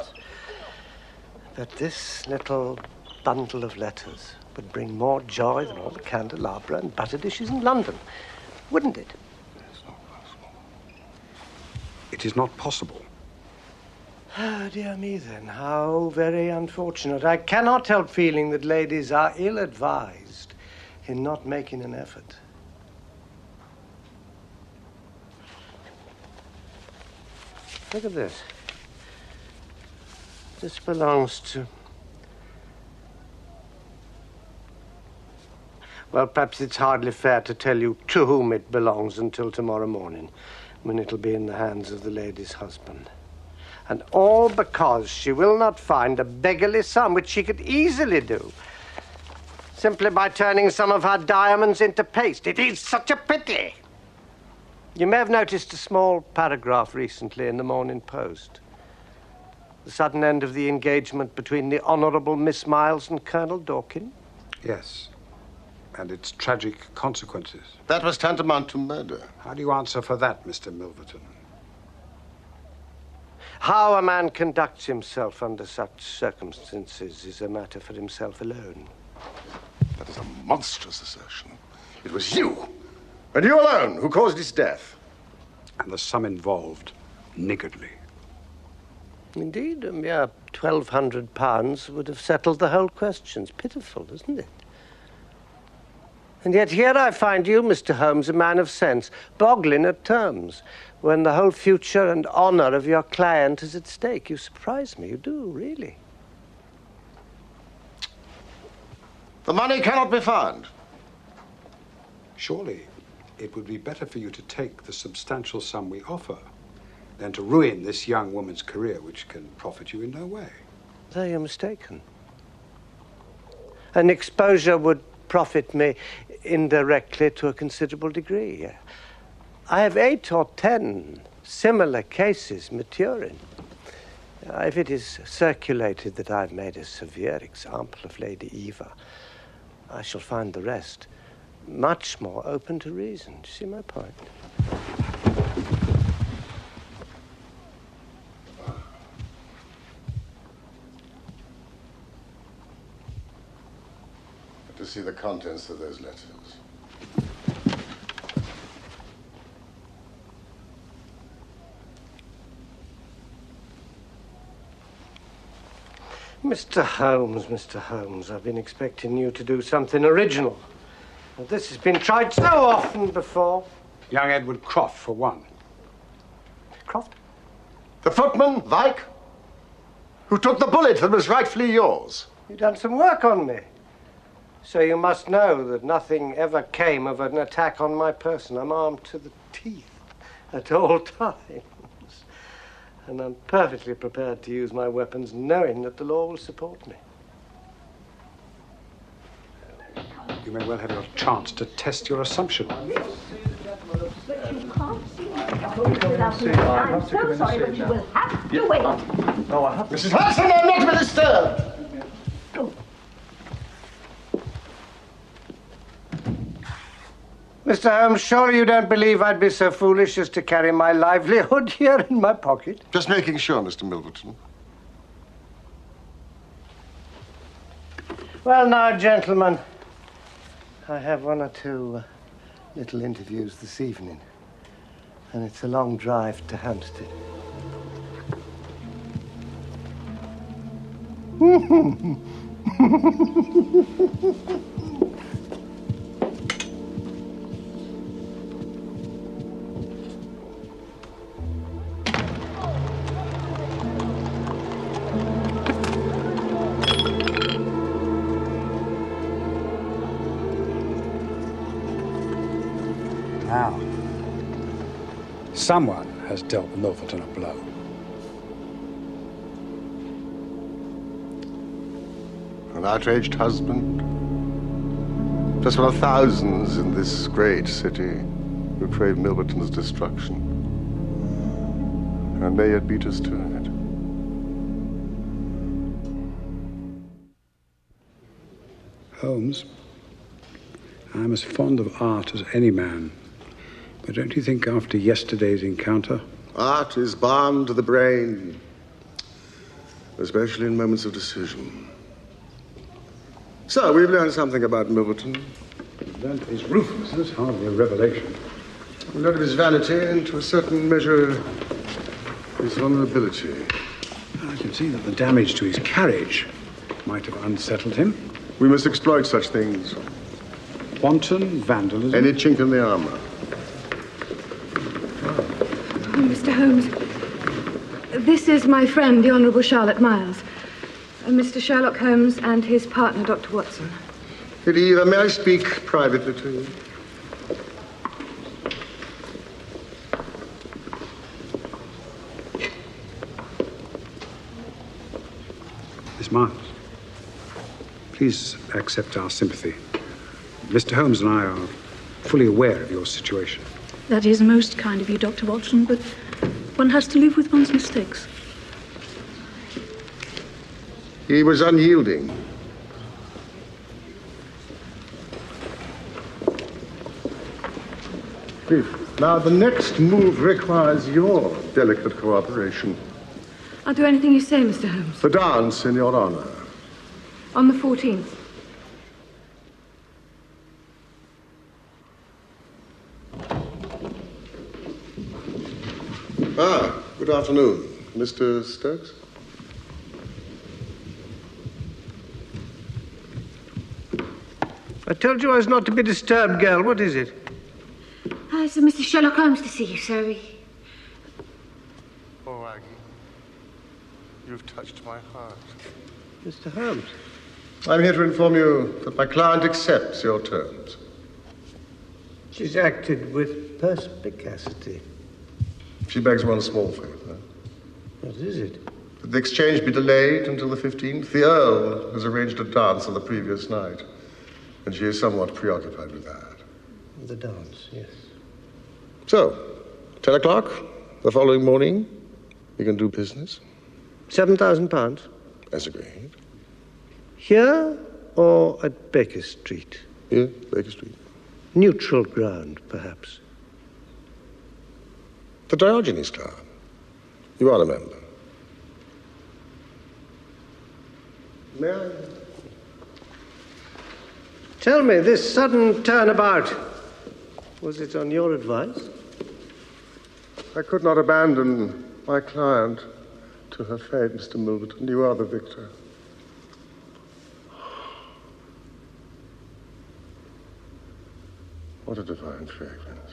But this little bundle of letters would bring more joy than all the candelabra and butter dishes in London, wouldn't it? It's not possible. It is not possible. Oh, dear me, then. How very unfortunate. I cannot help feeling that ladies are ill-advised in not making an effort. Look at this. This belongs to... Well, perhaps it's hardly fair to tell you to whom it belongs until tomorrow morning, when it'll be in the hands of the lady's husband. And all because she will not find a beggarly sum, which she could easily do, simply by turning some of her diamonds into paste. It is such a pity. You may have noticed a small paragraph recently in the Morning Post. The sudden end of the engagement between the Honourable Miss Miles and Colonel Dorkin? Yes. And its tragic consequences. That was tantamount to murder. How do you answer for that, Mr. Milverton? How a man conducts himself under such circumstances is a matter for himself alone. That is a monstrous assertion. It was you, and you alone, who caused his death. And the sum involved, niggardly. Indeed, a mere £1,200 would have settled the whole question. It's pitiful, isn't it? And yet here I find you, Mr. Holmes, a man of sense, boggling at terms, when the whole future and honour of your client is at stake. You surprise me, you do, really. The money cannot be found. Surely it would be better for you to take the substantial sum we offer than to ruin this young woman's career, which can profit you in no way. There you're mistaken. An exposure would profit me indirectly to a considerable degree. I have 8 or 10 similar cases maturing. If it is circulated that I've made a severe example of Lady Eva, I shall find the rest much more open to reason. Do you see my point? To see the contents of those letters. Mr. Holmes, I've been expecting you to do something original. But this has been tried so often before. Young Edward Croft, for one. Croft? The footman, Vike, who took the bullet that was rightfully yours. You've done some work on me. So you must know that nothing ever came of an attack on my person. I'm armed to the teeth at all times. And I'm perfectly prepared to use my weapons knowing that the law will support me. You may well have your chance to test your assumption. But you can't see me. without me. I'm so sorry, but you will have to wait. No, I have to. Mrs. Hudson, I'm not to be disturbed. Mr. Holmes, surely you don't believe I'd be so foolish as to carry my livelihood here in my pocket? Just making sure, Mr. Milverton. Well, now, gentlemen, I have one or two little interviews this evening, and it's a long drive to Hampstead. Now, someone has dealt Milverton a blow. An outraged husband. Just one of thousands in this great city who crave Milverton's destruction. And may yet beat us to it. Holmes, I'm as fond of art as any man. But don't you think after yesterday's encounter? Art is balm to the brain, especially in moments of decision. So, we've learned something about Milverton. We've learned his ruthlessness, hardly a revelation. We learned of his vanity and, to a certain measure, his vulnerability. I can see that the damage to his carriage might have unsettled him. We must exploit such things. Wanton vandalism. Any chink in the armor. Mr. Holmes, this is my friend, the Honourable Charlotte Miles. Mr. Sherlock Holmes and his partner, Dr. Watson. Lady Eva, may I speak privately to you? Miss Miles, please accept our sympathy. Mr. Holmes and I are fully aware of your situation. That is most kind of you, Dr. Watson, but one has to live with one's mistakes. He was unyielding. Please. Now, the next move requires your delicate cooperation. I'll do anything you say, Mr. Holmes. The dance in your honor. On the 14th. Ah, good afternoon. Mr. Stokes? I told you I was not to be disturbed, girl. What is it? It's Mr. Sherlock Holmes to see you, sir. Oh, Aggie, you've touched my heart. Mr. Holmes? I'm here to inform you that my client accepts your terms. She's acted with perspicacity. She begs one small favor. What is it? That the exchange be delayed until the 15th. The Earl has arranged a dance on the previous night, and she is somewhat preoccupied with that. The dance, yes. So, 10 o'clock the following morning, we can do business. £7,000? As agreed. Here or at Baker Street? Here, Baker Street. Neutral ground, perhaps. The Diogenes Club. You are a member. May I? Tell me, this sudden turnabout, was it on your advice? I could not abandon my client to her fate, Mr. Milverton. You are the victor. What a divine fragrance.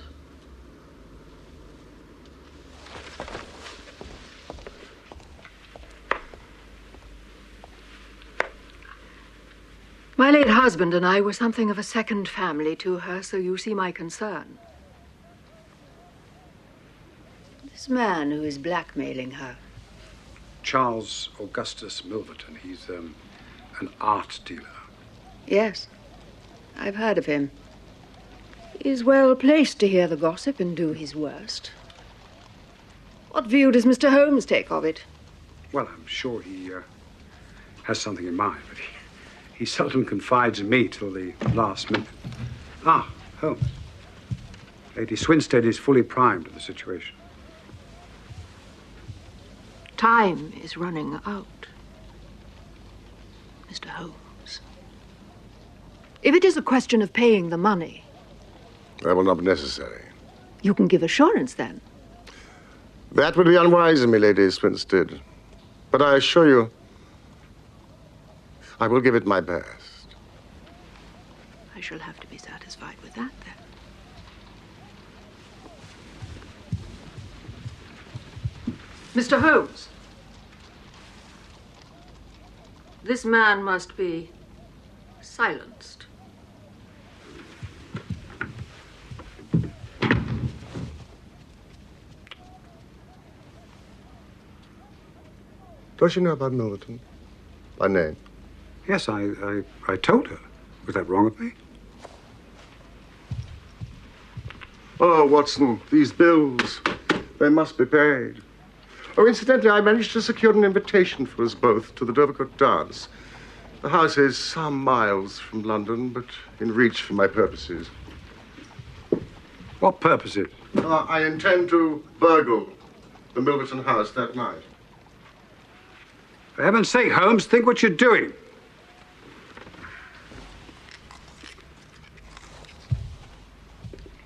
My late husband and I were something of a second family to her, so you see my concern. This man who is blackmailing her. Charles Augustus Milverton. He's an art dealer. Yes, I've heard of him. He's well placed to hear the gossip and do his worst. What view does Mr. Holmes take of it? Well, I'm sure he has something in mind, but he seldom confides in me till the last minute. Ah, Holmes. Lady Swinstead is fully primed to the situation. Time is running out, Mr. Holmes. If it is a question of paying the money... That will not be necessary. You can give assurance, then. That would be unwise of me, Lady Swinstead. But I assure you, I will give it my best. I shall have to be satisfied with that, then. Mr. Holmes. This man must be silenced. Does she know about Milverton? By name? Yes, I told her. Was that wrong of me? Oh, Watson, these bills, they must be paid. Oh, incidentally, I managed to secure an invitation for us both to the Dovercourt dance. The house is some miles from London, but in reach for my purposes. What purposes? I intend to burgle the Milverton house that night. For heaven's sake, Holmes, think what you're doing.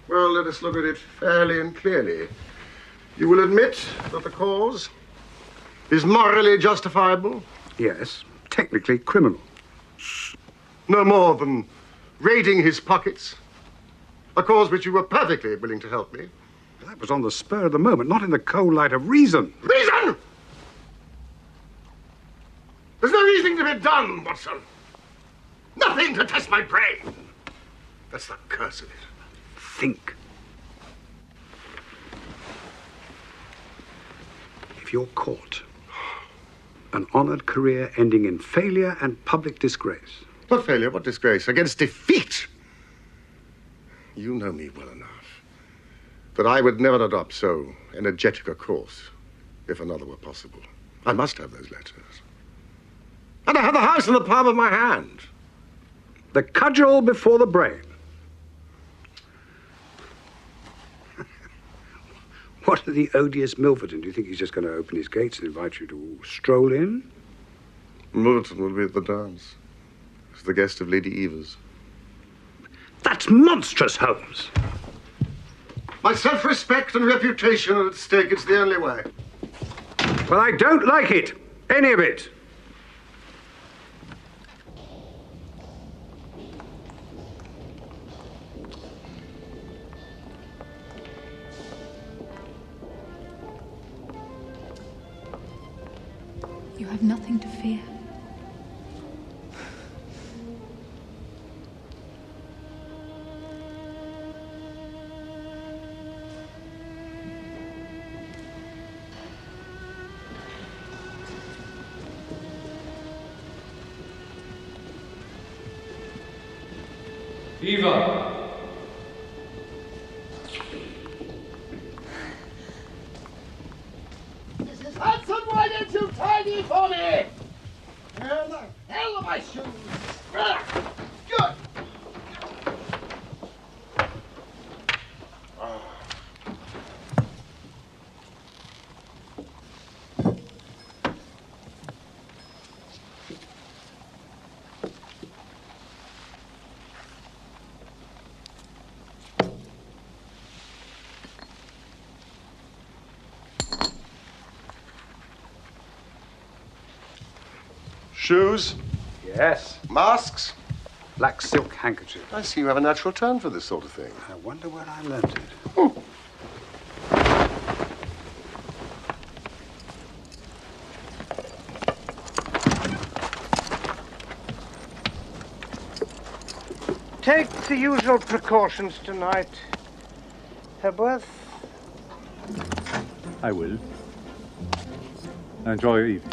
Well, let us look at it fairly and clearly. You will admit that the cause is morally justifiable? Yes, technically criminal. No more than raiding his pockets. A cause which you were perfectly willing to help me. That was on the spur of the moment, not in the cold light of reason. Reason? There's no reasoning to be done, Watson. Nothing to test my brain. That's the curse of it. Think. If you're caught, an honored career ending in failure and public disgrace. What failure? What disgrace? Against defeat. You know me well enough that I would never adopt so energetic a course if another were possible. I must have those letters. And I have the house in the palm of my hand. The cudgel before the brain. What are the odious Milverton? Do you think he's just going to open his gates and invite you to stroll in? Milverton will be at the dance as the guest of Lady Eva's. That's monstrous, Holmes. My self-respect and reputation are at stake. It's the only way. Well, I don't like it. Any of it. You have nothing to fear. Eva! Mrs. Hudson, why didn't you tidy for me? Where the hell are my shoes? Good. Shoes? Yes. Masks? Black silk handkerchief. I see you have a natural turn for this sort of thing. I wonder where I learned it. Take the usual precautions tonight, Hepworth. I will. Enjoy your evening.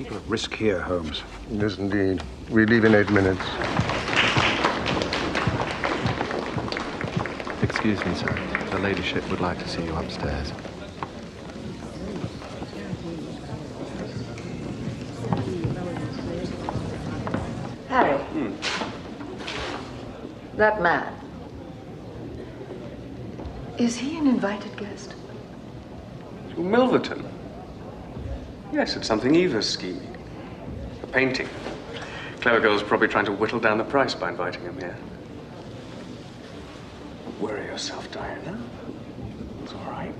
People at risk here, Holmes. Yes, indeed. We leave in 8 minutes. Excuse me, sir. Her ladyship would like to see you upstairs. Harry. That man. Is he an invited guest? To Milverton? Yes, it's something Eva's scheming. A painting. Clever girl's probably trying to whittle down the price by inviting him here. Worry yourself, Diana. It's all right.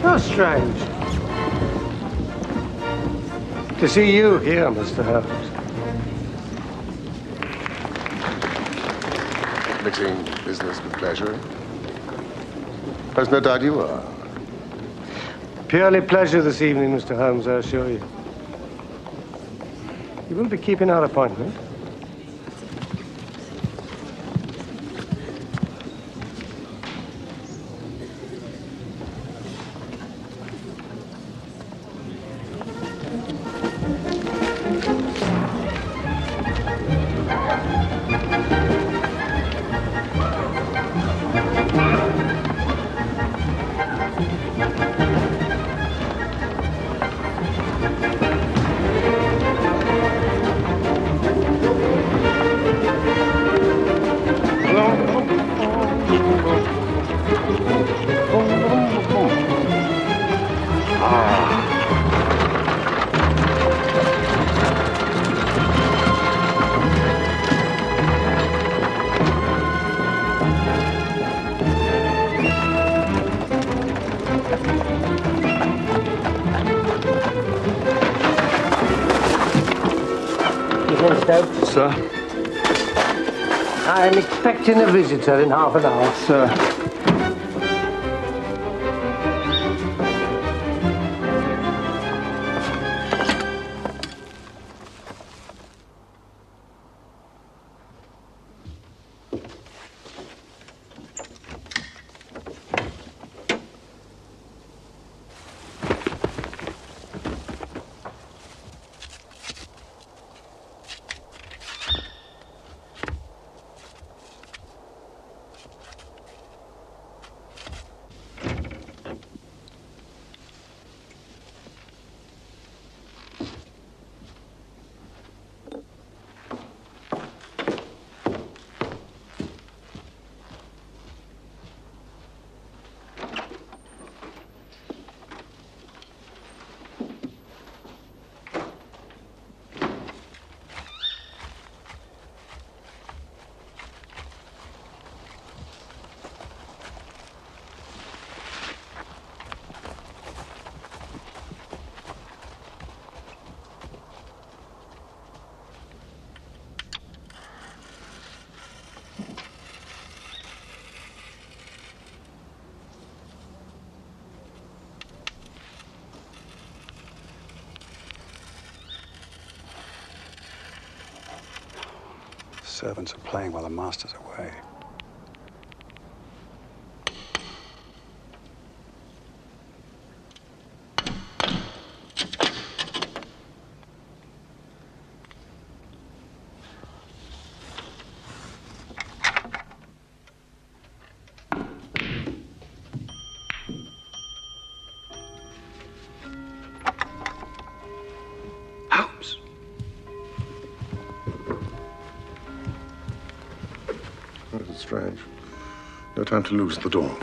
How strange. To see you here, Mr. Holmes. Mixing business with pleasure. There's no doubt you are. Purely pleasure this evening, Mr. Holmes, I assure you. You will be keeping our appointment. Sir? I'm expecting a visitor in half an hour. Sir. Servants are playing while the master's away. That is strange. No time to lose at the door.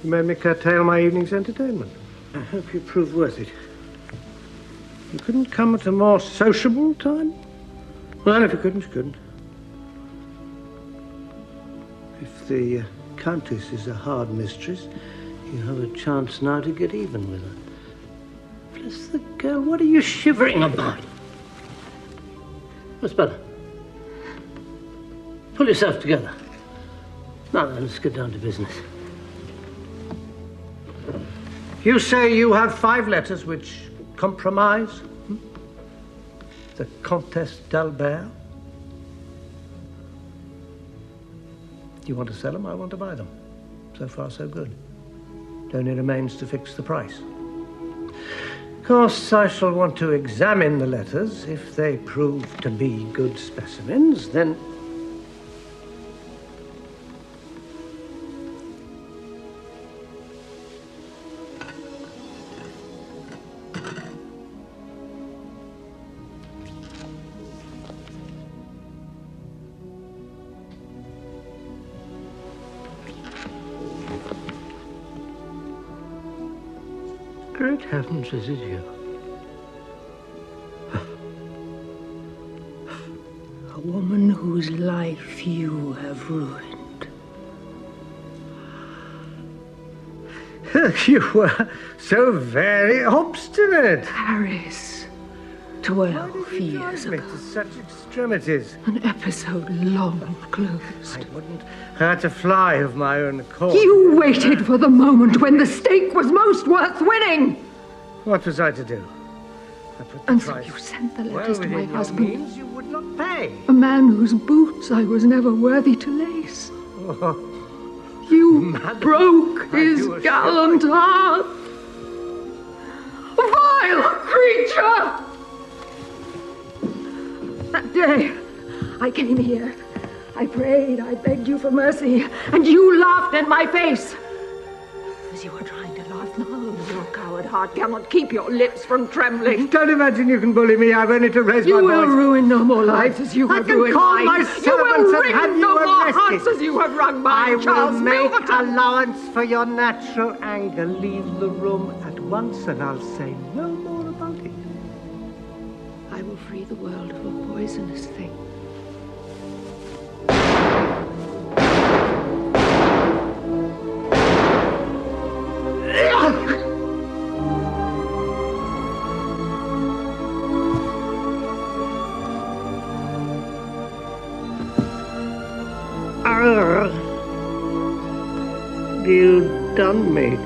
You made me curtail my evening's entertainment. I hope you prove worth it. You couldn't come at a more sociable time? Well, if you couldn't, you couldn't. If the Countess is a hard mistress, you have a chance now to get even with her. Bless the girl, what are you shivering about? What's better? Pull yourself together. Now then, let's get down to business. You say you have 5 letters which compromise the Comtesse d'Albert. You want to sell them? I want to buy them. So far, so good. It only remains to fix the price. Of course, I shall want to examine the letters. If they prove to be good specimens, then... Great heavens, is it you? A woman whose life you have ruined. You were so very obstinate. Paris, 12 years ago. To such extremities. An episode long closed. I wouldn't hurt a fly of my own accord. You waited for the moment when the stake was most worth winning. What was I to do? I put the And so price you sent the letters to my within your husband. means, you would not pay. A man whose boots I was never worthy to lace. Oh, You broke his gallant heart. Vile creature! That day, I came here. I prayed, I begged you for mercy, and you laughed in my face. As you were trying to laugh now, your coward heart cannot keep your lips from trembling. Don't imagine you can bully me. I've only to raise my voice. You will ruin no more lives as you have ruined call mine. my You servants will and have wring you no more arrested. hearts as you have wrung mine, I Charles will make Milverton. allowance for your natural anger. Leave the room at once and I'll say no more about it. I will free the world of a poisonous thing. You done me.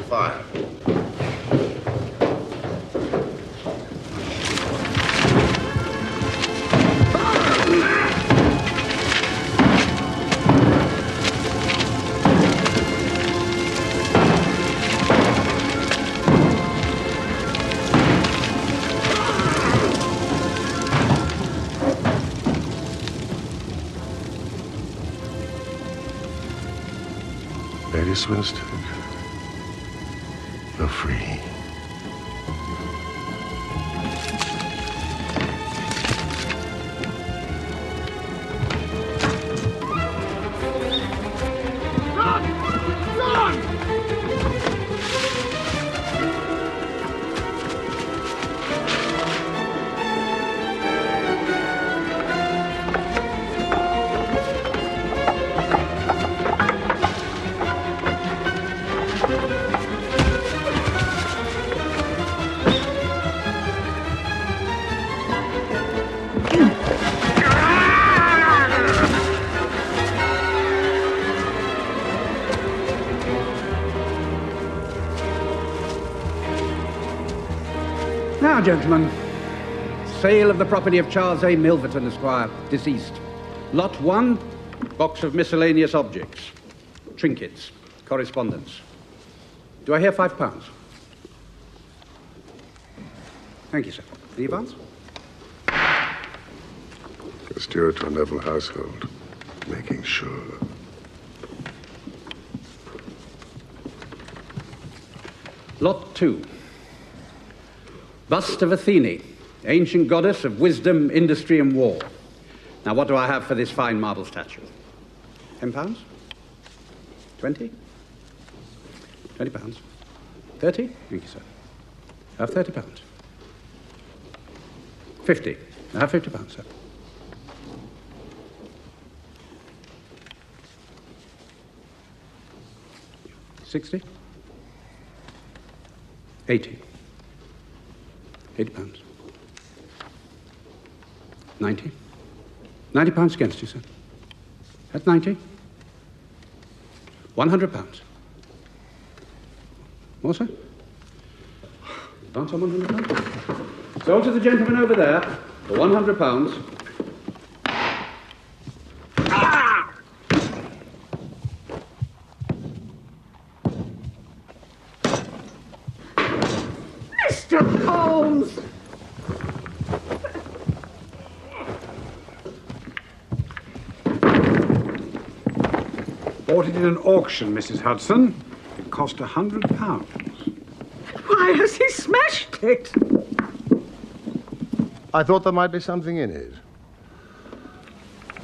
Fire. Lady Swinstead, you're free. Now, gentlemen, sale of the property of Charles A. Milverton, Esquire, deceased. Lot 1, box of miscellaneous objects, trinkets, correspondence. Do I hear £5? Thank you, sir. Any advance? A steward to a noble household, making sure. Lot 2. Bust of Athene, ancient goddess of wisdom, industry, and war. Now, what do I have for this fine marble statue? £10? 20? £20? 30? Thank you, sir. I have £30. 50. I have £50, sir. 60? 80. £80. 90? £90 against you, sir. That's 90. £100. More, sir? Advance on £100. Sold to the gentleman over there for £100. Mr. Holmes! Bought it in an auction, Mrs. Hudson. It cost £100. Why has he smashed it? I thought there might be something in it.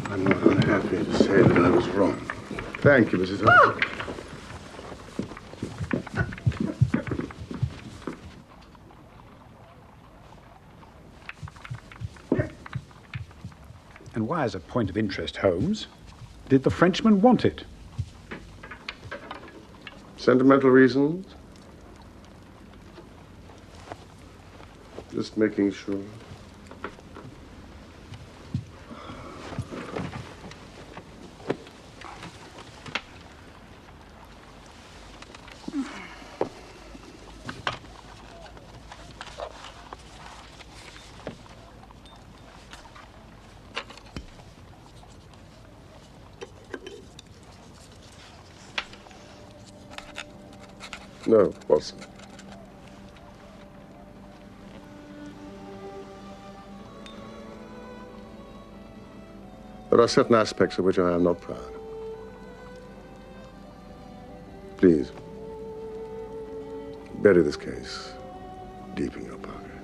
I'm not unhappy to say that I was wrong. Thank you, Mrs. Hudson. And why, as a point of interest, Holmes, did the Frenchman want it? Sentimental reasons? Just making sure. No, Watson. There are certain aspects of which I am not proud. Please, bury this case deep in your pocket.